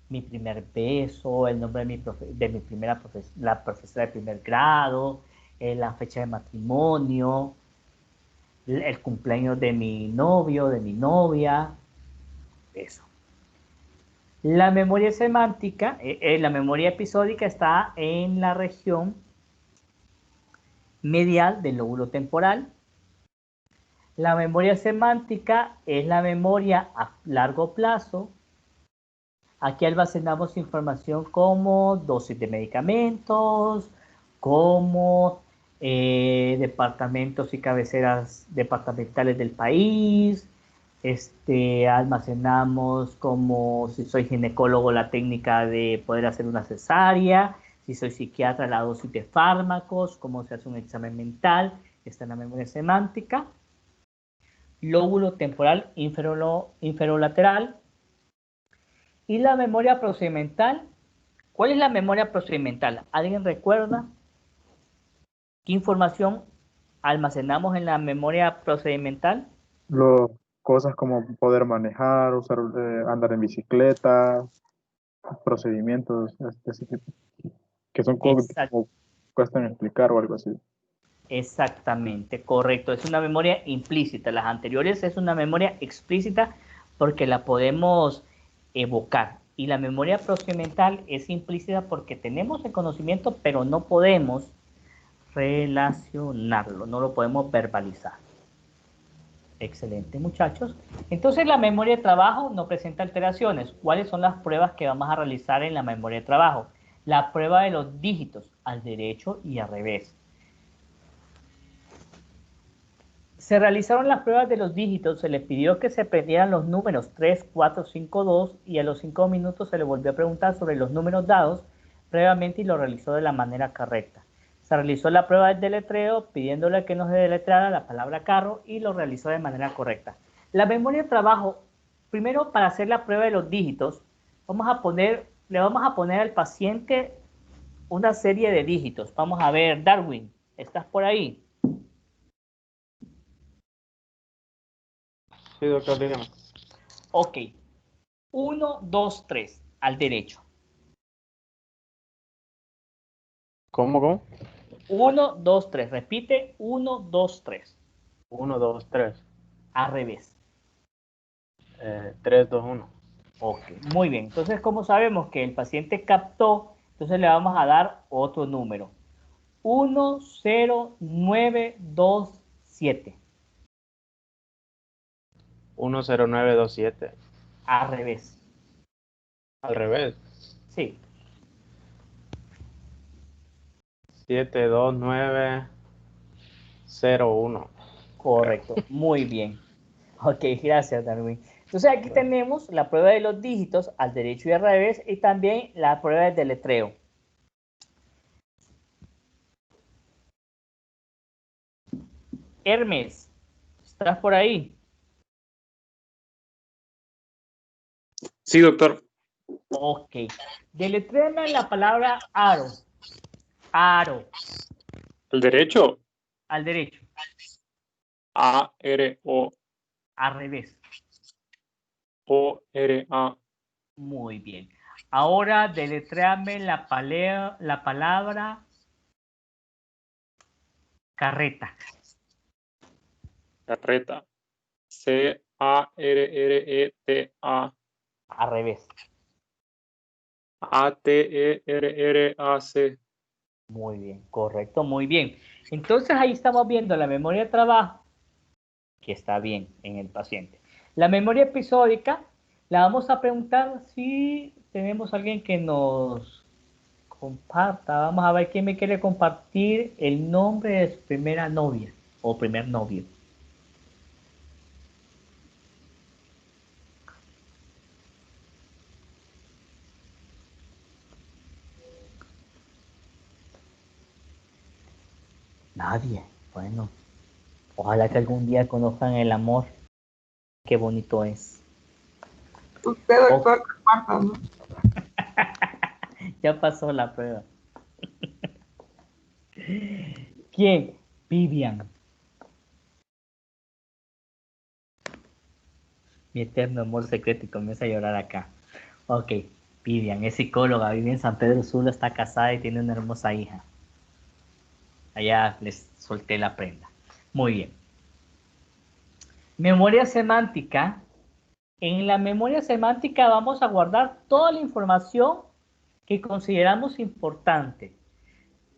Mi primer beso, el nombre de mi primera la profesora de primer grado, la fecha de matrimonio, el cumpleaños de mi novio, de mi novia, eso. La memoria semántica, la memoria episódica está en la región medial del lóbulo temporal. La memoria semántica es la memoria a largo plazo. Aquí almacenamos información como dosis de medicamentos, como departamentos y cabeceras departamentales del país. Almacenamos como si soy ginecólogo la técnica de poder hacer una cesárea, Si soy psiquiatra, la dosis de fármacos, cómo se hace un examen mental, está en la memoria semántica. Lóbulo temporal inferolateral. Y la memoria procedimental. ¿Cuál es la memoria procedimental? ¿Alguien recuerda qué información almacenamos en la memoria procedimental? Cosas como poder manejar, usar, andar en bicicleta, procedimientos de ese tipo, que son cosas que cuestan explicar o algo así. Exactamente, correcto. Es una memoria implícita. Las anteriores es una memoria explícita porque la podemos evocar. Y la memoria procedimental es implícita porque tenemos el conocimiento, pero no podemos relacionarlo, no lo podemos verbalizar. Excelente, muchachos. Entonces, la memoria de trabajo no presenta alteraciones. ¿Cuáles son las pruebas que vamos a realizar en la memoria de trabajo? La prueba de los dígitos, al derecho y al revés. Se realizaron las pruebas de los dígitos, se les pidió que se aprendieran los números 3, 4, 5, 2 y a los 5 minutos se le volvió a preguntar sobre los números dados previamente y lo realizó de la manera correcta. Se realizó la prueba del deletreo pidiéndole que nos deletreara la palabra carro y lo realizó de manera correcta. La memoria de trabajo, primero para hacer la prueba de los dígitos, le vamos a poner al paciente una serie de dígitos. Vamos a ver, Darwin, ¿estás por ahí? Sí, doctor, dígame. Ok. 1, 2, 3, al derecho. ¿Cómo? 1, 2, 3. Repite. 1, 2, 3. 1, 2, 3. Al revés. 3, 2, 1. Ok, muy bien. Entonces, como sabemos que el paciente captó, entonces le vamos a dar otro número. 1, 0, 9, 2, 7. 10927. Al revés. Al revés. Sí. 729001. Correcto. Muy bien. Ok, gracias, Darwin. Entonces aquí tenemos la prueba de los dígitos al derecho y al revés y también la prueba del deletreo. Hermes, ¿estás por ahí? Sí, doctor. Ok. Deletréame la palabra aro. Aro. ¿El derecho? Al derecho. A-R-O. Al revés. O-R-A. Muy bien. Ahora deletréame la palabra carreta. Carreta. C-A-R-R-E-T-A. Al revés. A-T-E-R-R-A-C. Muy bien, correcto, muy bien. Entonces ahí estamos viendo la memoria de trabajo, que está bien en el paciente. La memoria episódica, la vamos a preguntar si tenemos alguien que nos comparta. Vamos a ver quién me quiere compartir el nombre de su primera novia o primer novio. Nadie. Bueno, ojalá que algún día conozcan el amor. Qué bonito es. Usted, doctor, compártanos. Ya pasó la prueba. ¿Quién? Vivian. Mi eterno amor secreto y comienza a llorar acá. Ok, Vivian es psicóloga, vive en San Pedro Sula, está casada y tiene una hermosa hija. Allá les solté la prenda. Muy bien. Memoria semántica. En la memoria semántica vamos a guardar toda la información que consideramos importante.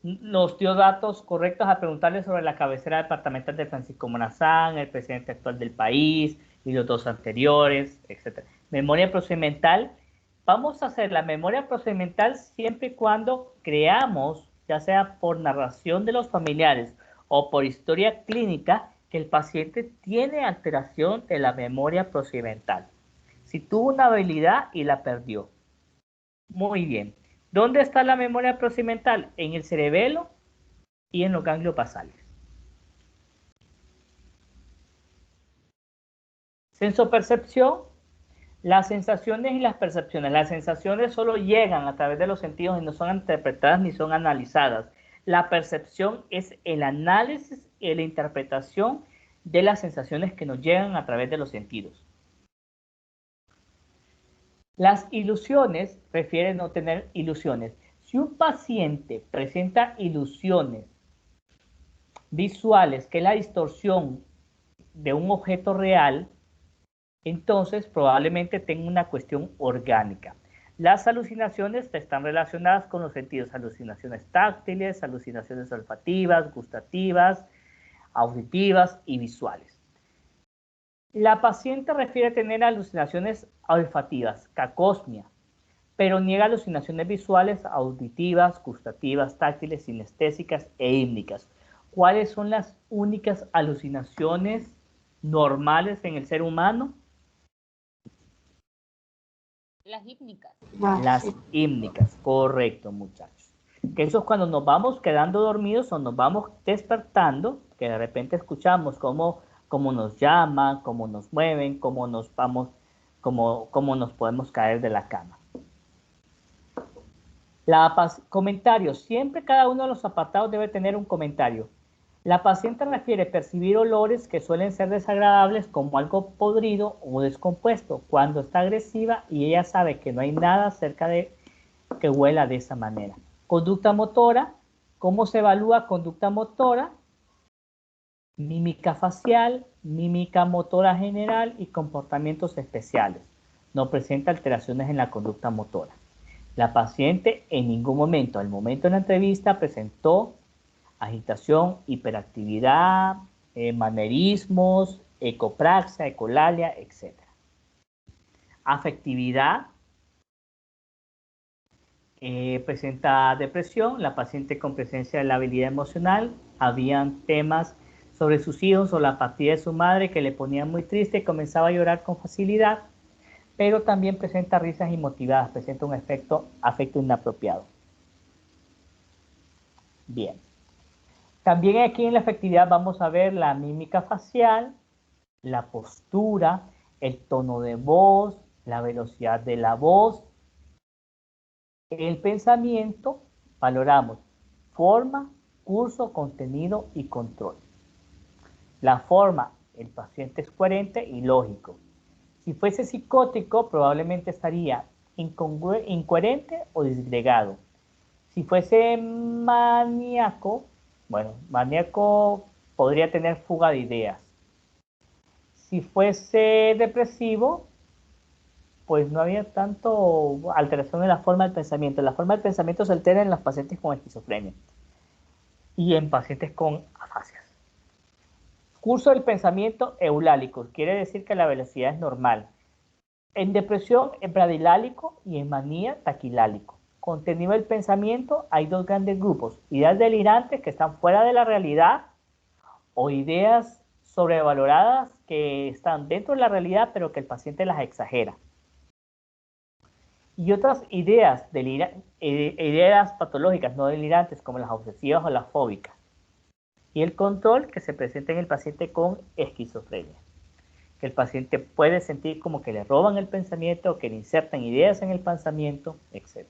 Nos dio datos correctos a preguntarle sobre la cabecera departamental de Francisco Morazán, el presidente actual del país y los dos anteriores, etc. Memoria procedimental. Vamos a hacer la memoria procedimental siempre y cuando creamos, ya sea por narración de los familiares o por historia clínica, que el paciente tiene alteración de la memoria procedimental. Si tuvo una habilidad y la perdió. Muy bien. ¿Dónde está la memoria proximental? En el cerebelo y en los ganglios basales. Sensopercepción, las sensaciones y las percepciones. Las sensaciones solo llegan a través de los sentidos y no son interpretadas ni son analizadas. La percepción es el análisis y la interpretación de las sensaciones que nos llegan a través de los sentidos. Las ilusiones refieren no tener ilusiones. Si un paciente presenta ilusiones visuales, que es la distorsión de un objeto real, entonces probablemente tenga una cuestión orgánica. Las alucinaciones están relacionadas con los sentidos, alucinaciones táctiles, alucinaciones olfativas, gustativas, auditivas y visuales. La paciente refiere tener alucinaciones olfativas, cacosmia, pero niega alucinaciones visuales, auditivas, gustativas, táctiles, sinestésicas e hípnicas. ¿Cuáles son las únicas alucinaciones normales en el ser humano? Las hípnicas. Las hípnicas, correcto, muchachos. Que eso es cuando nos vamos quedando dormidos o nos vamos despertando, que de repente escuchamos cómo nos llaman, cómo nos mueven, cómo nos podemos caer de la cama. Comentarios. Siempre cada uno de los apartados debe tener un comentario. La paciente refiere percibir olores que suelen ser desagradables como algo podrido o descompuesto cuando está agresiva y ella sabe que no hay nada cerca de que huela de esa manera. Conducta motora. ¿Cómo se evalúa conducta motora? Mímica facial, mímica motora general y comportamientos especiales. No presenta alteraciones en la conducta motora. La paciente en ningún momento, al momento de la entrevista, presentó agitación, hiperactividad, manerismos, ecopraxia, ecolalia, etc. Afectividad. Presenta depresión, la paciente con presencia de la habilidad emocional, habían temas sobre sus hijos o la partida de su madre que le ponían muy triste, comenzaba a llorar con facilidad, pero también presenta risas inmotivadas, presenta un afecto inapropiado. Bien. También aquí en la afectividad vamos a ver la mímica facial, la postura, el tono de voz, la velocidad de la voz. El pensamiento, valoramos forma, curso, contenido y control. La forma, el paciente es coherente y lógico. Si fuese psicótico, probablemente estaría incoherente o disgregado. Si fuese maníaco, bueno, maníaco podría tener fuga de ideas. Si fuese depresivo, pues no había tanto alteración en la forma del pensamiento. La forma del pensamiento se altera en los pacientes con esquizofrenia y en pacientes con afasias. Curso del pensamiento eulálico, quiere decir que la velocidad es normal. En depresión es bradilálico y en manía taquilálico. Contenido del pensamiento, hay dos grandes grupos: ideas delirantes que están fuera de la realidad o ideas sobrevaloradas que están dentro de la realidad pero que el paciente las exagera. Y otras ideas patológicas no delirantes como las obsesivas o las fóbicas. Y el control que se presenta en el paciente con esquizofrenia. Que el paciente puede sentir como que le roban el pensamiento, que le insertan ideas en el pensamiento, etc.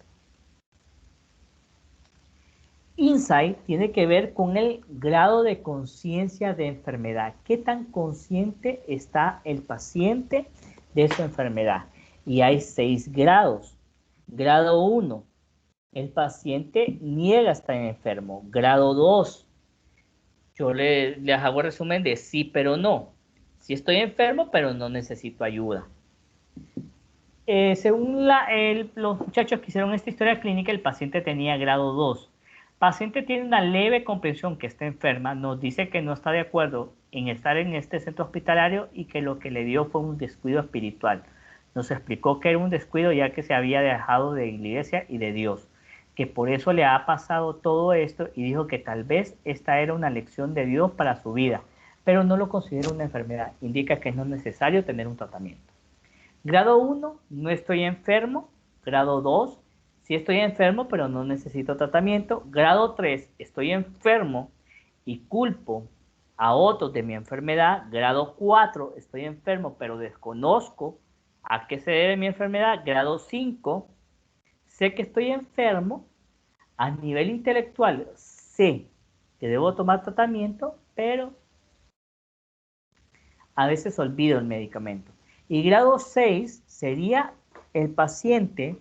Insight tiene que ver con el grado de conciencia de enfermedad. ¿Qué tan consciente está el paciente de su enfermedad? Y hay 6 grados. Grado 1, el paciente niega estar enfermo. Grado 2, yo les hago resumen de sí pero no. Sí estoy enfermo, pero no necesito ayuda. Según los muchachos que hicieron esta historia clínica, el paciente tenía grado 2. El paciente tiene una leve comprensión que está enferma, nos dice que no está de acuerdo en estar en este centro hospitalario y que lo que le dio fue un descuido espiritual. Nos explicó que era un descuido ya que se había dejado de la iglesia y de Dios, que por eso le ha pasado todo esto y dijo que tal vez esta era una lección de Dios para su vida, pero no lo considera una enfermedad, indica que no es necesario tener un tratamiento. Grado 1, no estoy enfermo. Grado 2, Sí estoy enfermo, pero no necesito tratamiento. Grado 3, estoy enfermo y culpo a otros de mi enfermedad. Grado 4, estoy enfermo, pero desconozco a qué se debe mi enfermedad. Grado 5, sé que estoy enfermo. A nivel intelectual, sé que debo tomar tratamiento, pero a veces olvido el medicamento. Y grado 6 sería el paciente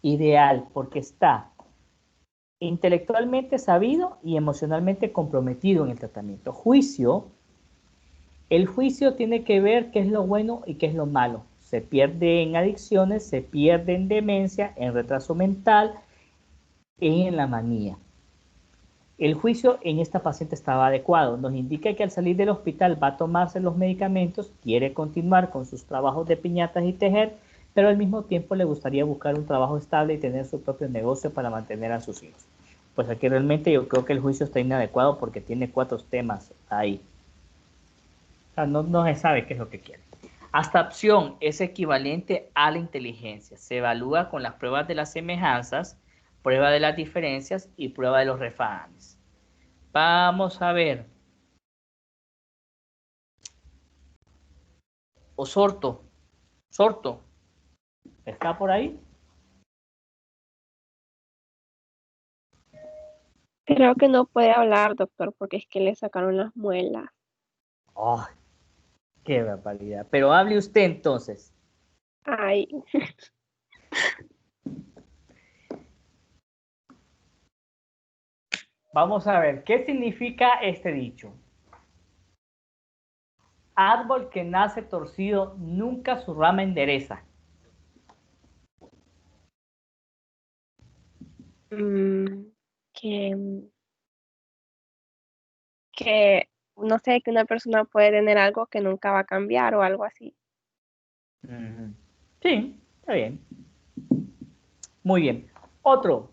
ideal, porque está intelectualmente sabido y emocionalmente comprometido en el tratamiento. Juicio, el juicio tiene que ver qué es lo bueno y qué es lo malo. Se pierde en adicciones, se pierde en demencia, en retraso mental y en la manía. El juicio en esta paciente estaba adecuado. Nos indica que al salir del hospital va a tomarse los medicamentos, quiere continuar con sus trabajos de piñatas y tejer, pero al mismo tiempo le gustaría buscar un trabajo estable y tener su propio negocio para mantener a sus hijos. Pues aquí realmente yo creo que el juicio está inadecuado porque tiene 4 temas ahí. O sea, no se sabe qué es lo que quiere. Abstracción es equivalente a la inteligencia. Se evalúa con las pruebas de las semejanzas, prueba de las diferencias y prueba de los refanes. Vamos a ver. Osorto. Sorto. ¿Está por ahí? Creo que no puede hablar, doctor, porque es que le sacaron las muelas. ¡Oh, qué barbaridad! Pero hable usted entonces. Ay, Vamos a ver, ¿qué significa este dicho? Árbol que nace torcido, nunca su rama endereza. mm, que, que no sé, que una persona puede tener algo que nunca va a cambiar o algo así. Sí, está bien. Muy bien. Otro.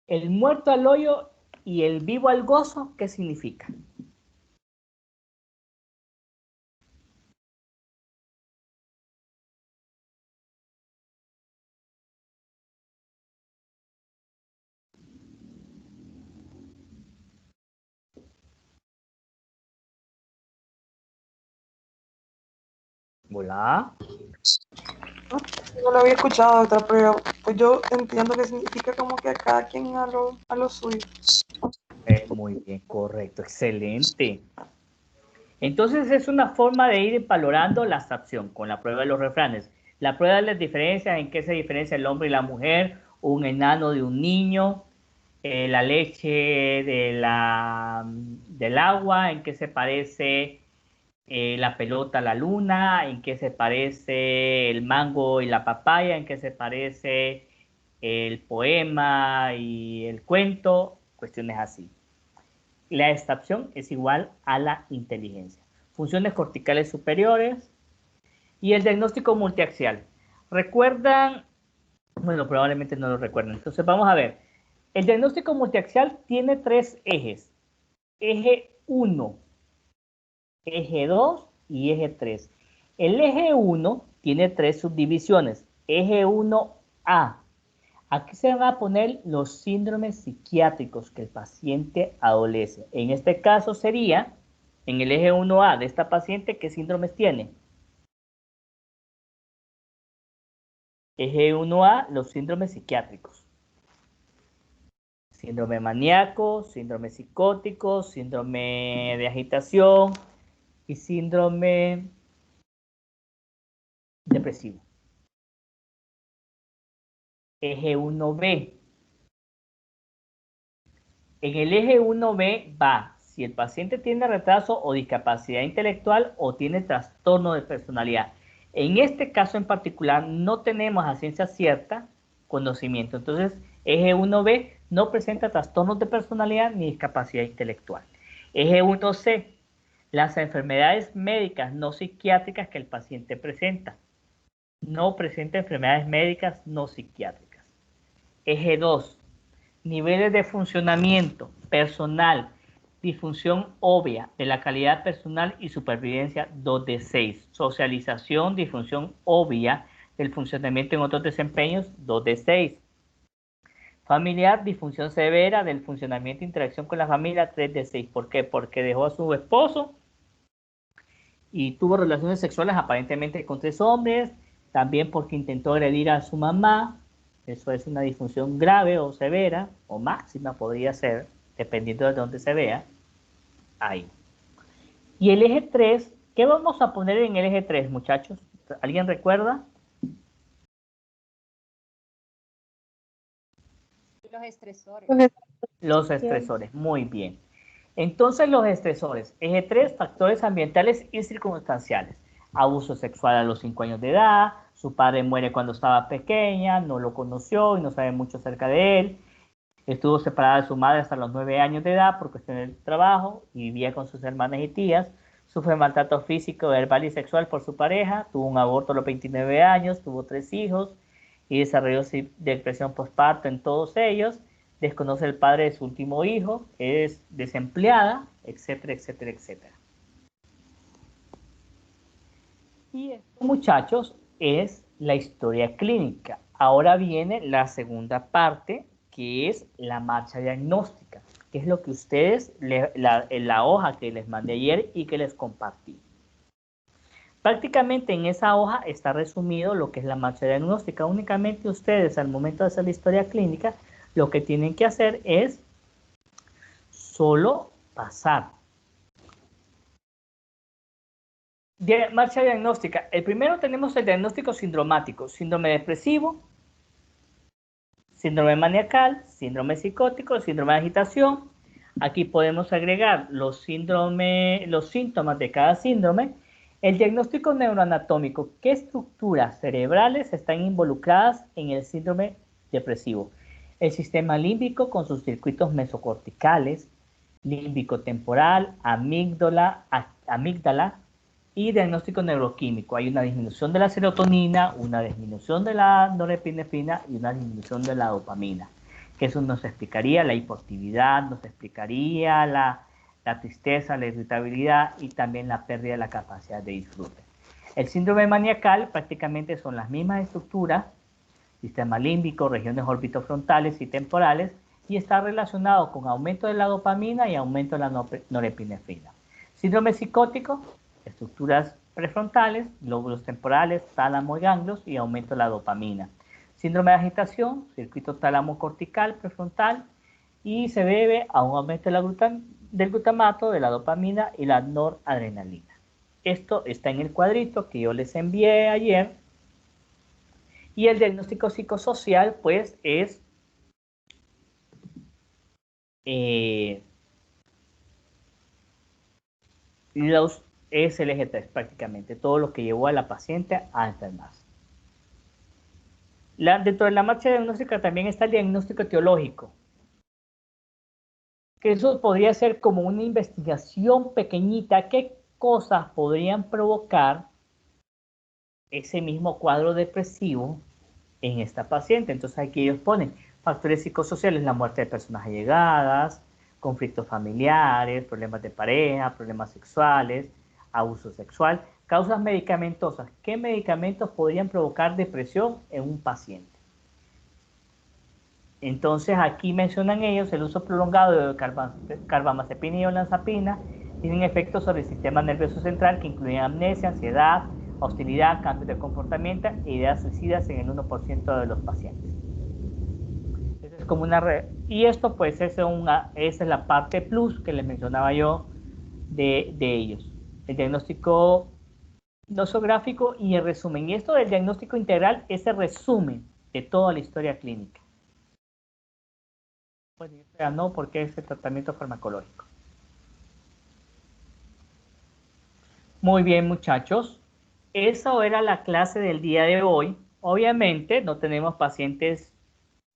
El muerto al hoyo y el vivo al gozo, ¿qué significa? Hola. No lo había escuchado, doctor, pero pues yo entiendo que significa como que cada quien a lo suyo. Muy bien, correcto, excelente. Entonces es una forma de ir valorando la abstracción con la prueba de los refranes. La prueba de las diferencias, en qué se diferencia el hombre y la mujer, un enano de un niño, la leche del agua, en qué se parece la pelota a la luna, en qué se parece el mango y la papaya, en qué se parece el poema y el cuento, cuestiones así. La abstracción es igual a la inteligencia. Funciones corticales superiores y el diagnóstico multiaxial. ¿Recuerdan? Bueno, probablemente no lo recuerden. Entonces vamos a ver. El diagnóstico multiaxial tiene 3 ejes. Eje 1, eje 2 y eje 3. El eje 1 tiene 3 subdivisiones. Eje 1A. Aquí se van a poner los síndromes psiquiátricos que el paciente adolece. En este caso sería, en el eje 1A de esta paciente, ¿qué síndromes tiene? Eje 1A, los síndromes psiquiátricos. Síndrome maníaco, síndrome psicótico, síndrome de agitación y síndrome depresivo. Eje 1B. En el eje 1B va si el paciente tiene retraso o discapacidad intelectual o tiene trastorno de personalidad. En este caso en particular no tenemos a ciencia cierta conocimiento. Entonces, eje 1B no presenta trastornos de personalidad ni discapacidad intelectual. Eje 1C, las enfermedades médicas no psiquiátricas que el paciente presenta. No presenta enfermedades médicas no psiquiátricas. Eje 2, niveles de funcionamiento. Personal, disfunción obvia de la calidad personal y supervivencia, 2 de 6. Socialización, disfunción obvia del funcionamiento en otros desempeños, 2 de 6. Familiar, disfunción severa del funcionamiento e interacción con la familia, 3 de 6. ¿Por qué? Porque dejó a su esposo y tuvo relaciones sexuales aparentemente con 3 hombres, también porque intentó agredir a su mamá. Eso es una disfunción grave o severa, o máxima podría ser, dependiendo de dónde se vea. Ahí. Y el eje 3, ¿qué vamos a poner en el eje 3, muchachos? ¿Alguien recuerda? Los estresores. Los estresores, muy bien. Entonces los estresores, eje 3, factores ambientales y circunstanciales. Abuso sexual a los 5 años de edad, su padre muere cuando estaba pequeña, no lo conoció y no sabe mucho acerca de él. Estuvo separada de su madre hasta los 9 años de edad por cuestión del trabajo y vivía con sus hermanas y tías. Sufre maltrato físico, verbal y sexual por su pareja. Tuvo un aborto a los 29 años, tuvo 3 hijos y desarrolló depresión postparto en todos ellos. Desconoce el padre de su último hijo, es desempleada, etcétera, etcétera, etcétera. Y esto, muchachos, es la historia clínica. Ahora viene la segunda parte, que es la marcha diagnóstica, que es lo que ustedes, la hoja que les mandé ayer y que les compartí. Prácticamente en esa hoja está resumido lo que es la marcha diagnóstica. Únicamente ustedes, al momento de hacer la historia clínica, lo que tienen que hacer es solo pasar. Marcha diagnóstica. El primero tenemos el diagnóstico sindromático, síndrome depresivo, síndrome maníacal, síndrome psicótico, síndrome de agitación. Aquí podemos agregar los síntomas de cada síndrome. El diagnóstico neuroanatómico, ¿qué estructuras cerebrales están involucradas en el síndrome depresivo? El sistema límbico con sus circuitos mesocorticales, límbico temporal, amígdala y diagnóstico neuroquímico. Hay una disminución de la serotonina, una disminución de la norepinefrina y una disminución de la dopamina. Que eso nos explicaría la hipoactividad, nos explicaría la tristeza, la irritabilidad y también la pérdida de la capacidad de disfrute. El síndrome maníacal prácticamente son las mismas estructuras, sistema límbico, regiones orbitofrontales y temporales, y está relacionado con aumento de la dopamina y aumento de la norepinefrina. Síndrome psicótico, estructuras prefrontales, lóbulos temporales, tálamo y ganglios y aumento de la dopamina. Síndrome de agitación, circuito tálamo cortical prefrontal, y se debe a un aumento del glutamato, de la dopamina y la noradrenalina. Esto está en el cuadrito que yo les envié ayer. Y el diagnóstico psicosocial, pues, es el eje 3 prácticamente, todo lo que llevó a la paciente a enfermarse. Dentro de la marcha diagnóstica también está el diagnóstico etiológico, que eso podría ser como una investigación pequeñita, qué cosas podrían provocar ese mismo cuadro depresivo en esta paciente. Entonces aquí ellos ponen factores psicosociales, la muerte de personas allegadas, conflictos familiares, problemas de pareja, problemas sexuales, abuso sexual, causas medicamentosas. ¿Qué medicamentos podrían provocar depresión en un paciente? Entonces aquí mencionan ellos el uso prolongado de carbamazepina y olanzapina tienen efectos sobre el sistema nervioso central que incluyen amnesia, ansiedad, hostilidad, cambios de comportamiento e ideas suicidas en el 1% de los pacientes. Es como y esto pues esa es la parte plus que les mencionaba yo de ellos. El diagnóstico nosográfico y el resumen. Y esto del diagnóstico integral es el resumen de toda la historia clínica. Pues ya no, porque es el tratamiento farmacológico. Muy bien, muchachos. Esa era la clase del día de hoy. Obviamente no tenemos pacientes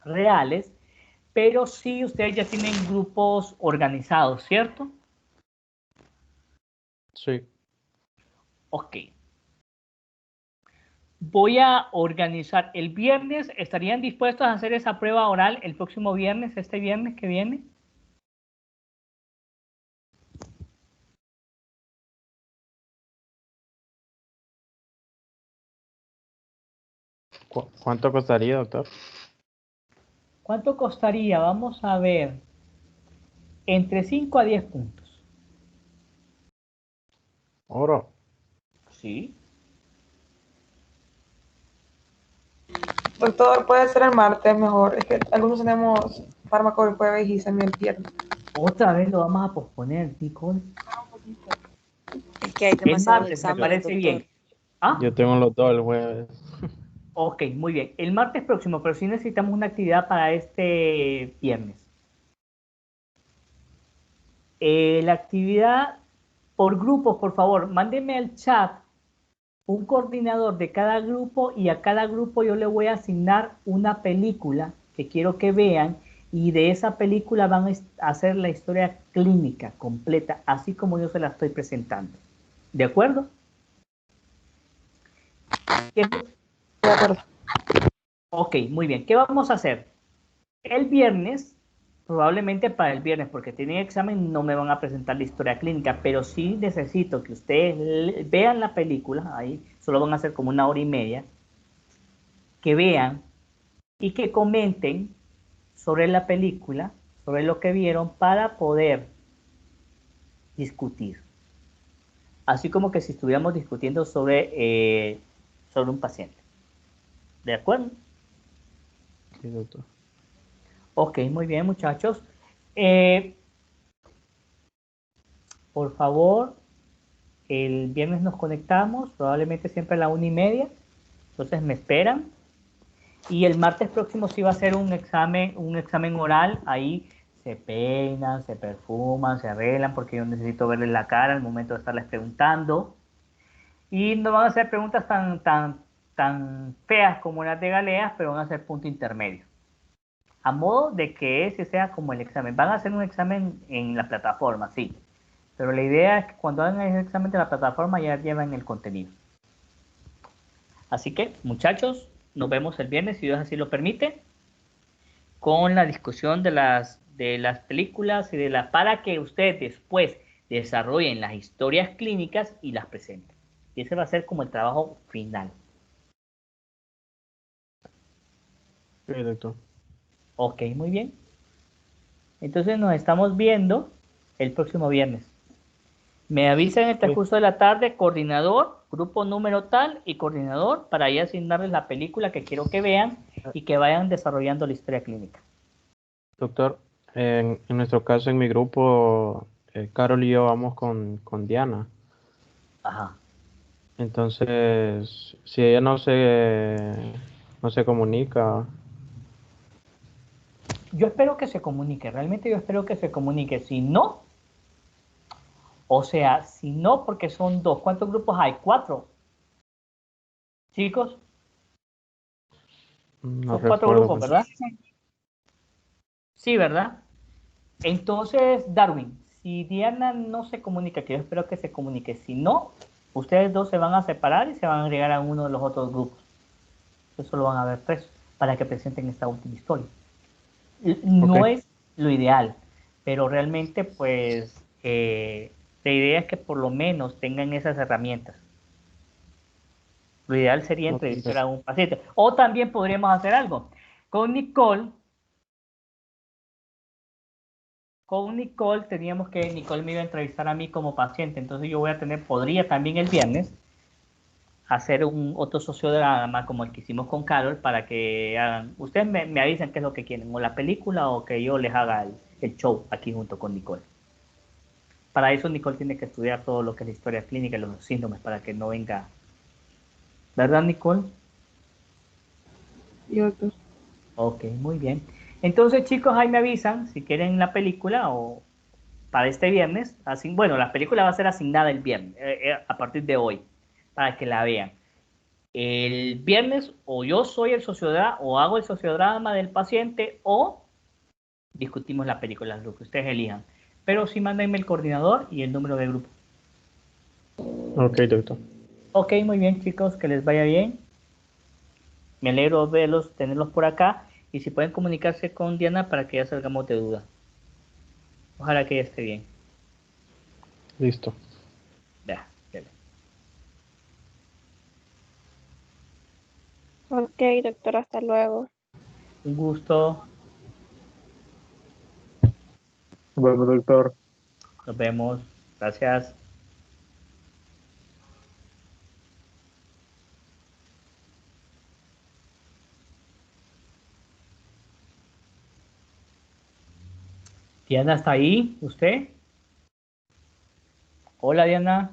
reales, pero sí ustedes ya tienen grupos organizados, ¿cierto? Sí. Ok. Voy a organizar el viernes. ¿Estarían dispuestos a hacer esa prueba oral el próximo viernes, este viernes que viene? ¿Cuánto costaría, doctor? ¿Cuánto costaría? Vamos a ver. Entre 5 a 10 puntos. Oro. Sí. Doctor, puede ser el martes mejor. Es que algunos tenemos fármaco el jueves y se me el viernes. Otra vez lo vamos a posponer, Nicole. Es que hay El demasiados martes me exámenes, parece doctor. bien. ¿Ah? Yo tengo los dos el jueves. Ok, muy bien. El martes próximo, pero sí necesitamos una actividad para este viernes. La actividad por grupos, por favor, mándenme al chat un coordinador de cada grupo y a cada grupo yo le voy a asignar una película que quiero que vean y de esa película van a hacer la historia clínica completa, así como yo se la estoy presentando. ¿De acuerdo? ¿Qué- De acuerdo. Ok, muy bien. ¿Qué vamos a hacer? El viernes, probablemente para el viernes, porque tienen examen, no me van a presentar la historia clínica, pero sí necesito que ustedes vean la película, ahí solo van a hacer como 1 hora y media, que vean y que comenten sobre la película, sobre lo que vieron para poder discutir. Así como que si estuviéramos discutiendo sobre un paciente. ¿De acuerdo? Sí, doctor. Ok, muy bien, muchachos. Por favor, el viernes nos conectamos, probablemente siempre a la 1:30. Entonces me esperan. Y el martes próximo sí va a ser un examen oral. Ahí se peinan, se perfuman, se arreglan, porque yo necesito verles la cara al momento de estarles preguntando. Y no van a ser preguntas tan feas como las de Galeas, pero van a ser punto intermedio. A modo de que ese sea como el examen. Van a hacer un examen en la plataforma, sí. Pero la idea es que cuando hagan ese examen de la plataforma ya llevan el contenido. Así que, muchachos, nos vemos el viernes, si Dios así lo permite, con la discusión de las películas y para que ustedes después desarrollen las historias clínicas y las presenten. Y ese va a ser como el trabajo final. Sí, doctor. Ok, muy bien. Entonces nos estamos viendo el próximo viernes. Me avisan en el transcurso de la tarde, coordinador, grupo número tal y coordinador, para ahí asignarles la película que quiero que vean y que vayan desarrollando la historia clínica. Doctor, en nuestro caso, en mi grupo, Carol y yo vamos con Diana. Ajá. Entonces, si ella no se comunica, Yo espero que se comunique, realmente yo espero que se comunique. Si no, o sea, si no, porque son dos. ¿Cuántos grupos hay? 4. Chicos, no son 4 recuerdo. grupos, Pues. ¿verdad? Sí, ¿verdad? Entonces, Darwin, si Diana no se comunica, que yo espero que se comunique, si no, ustedes dos se van a separar y se van a agregar a uno de los otros grupos. Eso lo van a ver 3 para que presenten esta última historia. No Ok. es lo ideal, pero realmente, pues, la idea es que por lo menos tengan esas herramientas. Lo ideal sería Ok, entrevistar a un paciente. O también podríamos hacer algo. Con Nicole teníamos que, Nicole me iba a entrevistar a mí como paciente, entonces yo podría también el viernes hacer un otro sociodrama como el que hicimos con Carol para que hagan, ustedes me avisan qué es lo que quieren, o la película o que yo les haga el show aquí junto con Nicole. Para eso Nicole tiene que estudiar todo lo que es la historia clínica y los síndromes para que no venga, ¿verdad, Nicole? Y doctor. Ok, muy bien. Entonces, chicos, ahí me avisan si quieren la película o para este viernes. Así, bueno, la película va a ser asignada el viernes, a partir de hoy, para que la vean. El viernes o yo soy el sociodrama o hago el sociodrama del paciente o discutimos la película, lo que ustedes elijan. Pero sí mándenme el coordinador y el número de grupo. Ok, doctor. Ok, muy bien, chicos, que les vaya bien. Me alegro verlos, tenerlos por acá. Y si pueden comunicarse con Diana para que ya salgamos de duda. Ojalá que ella esté bien. Listo. Ya, ya. Ok, doctor, hasta luego. Un gusto. Bueno, doctor. Nos vemos. Gracias. Diana, ¿está ahí? ¿Usted? Hola, Diana.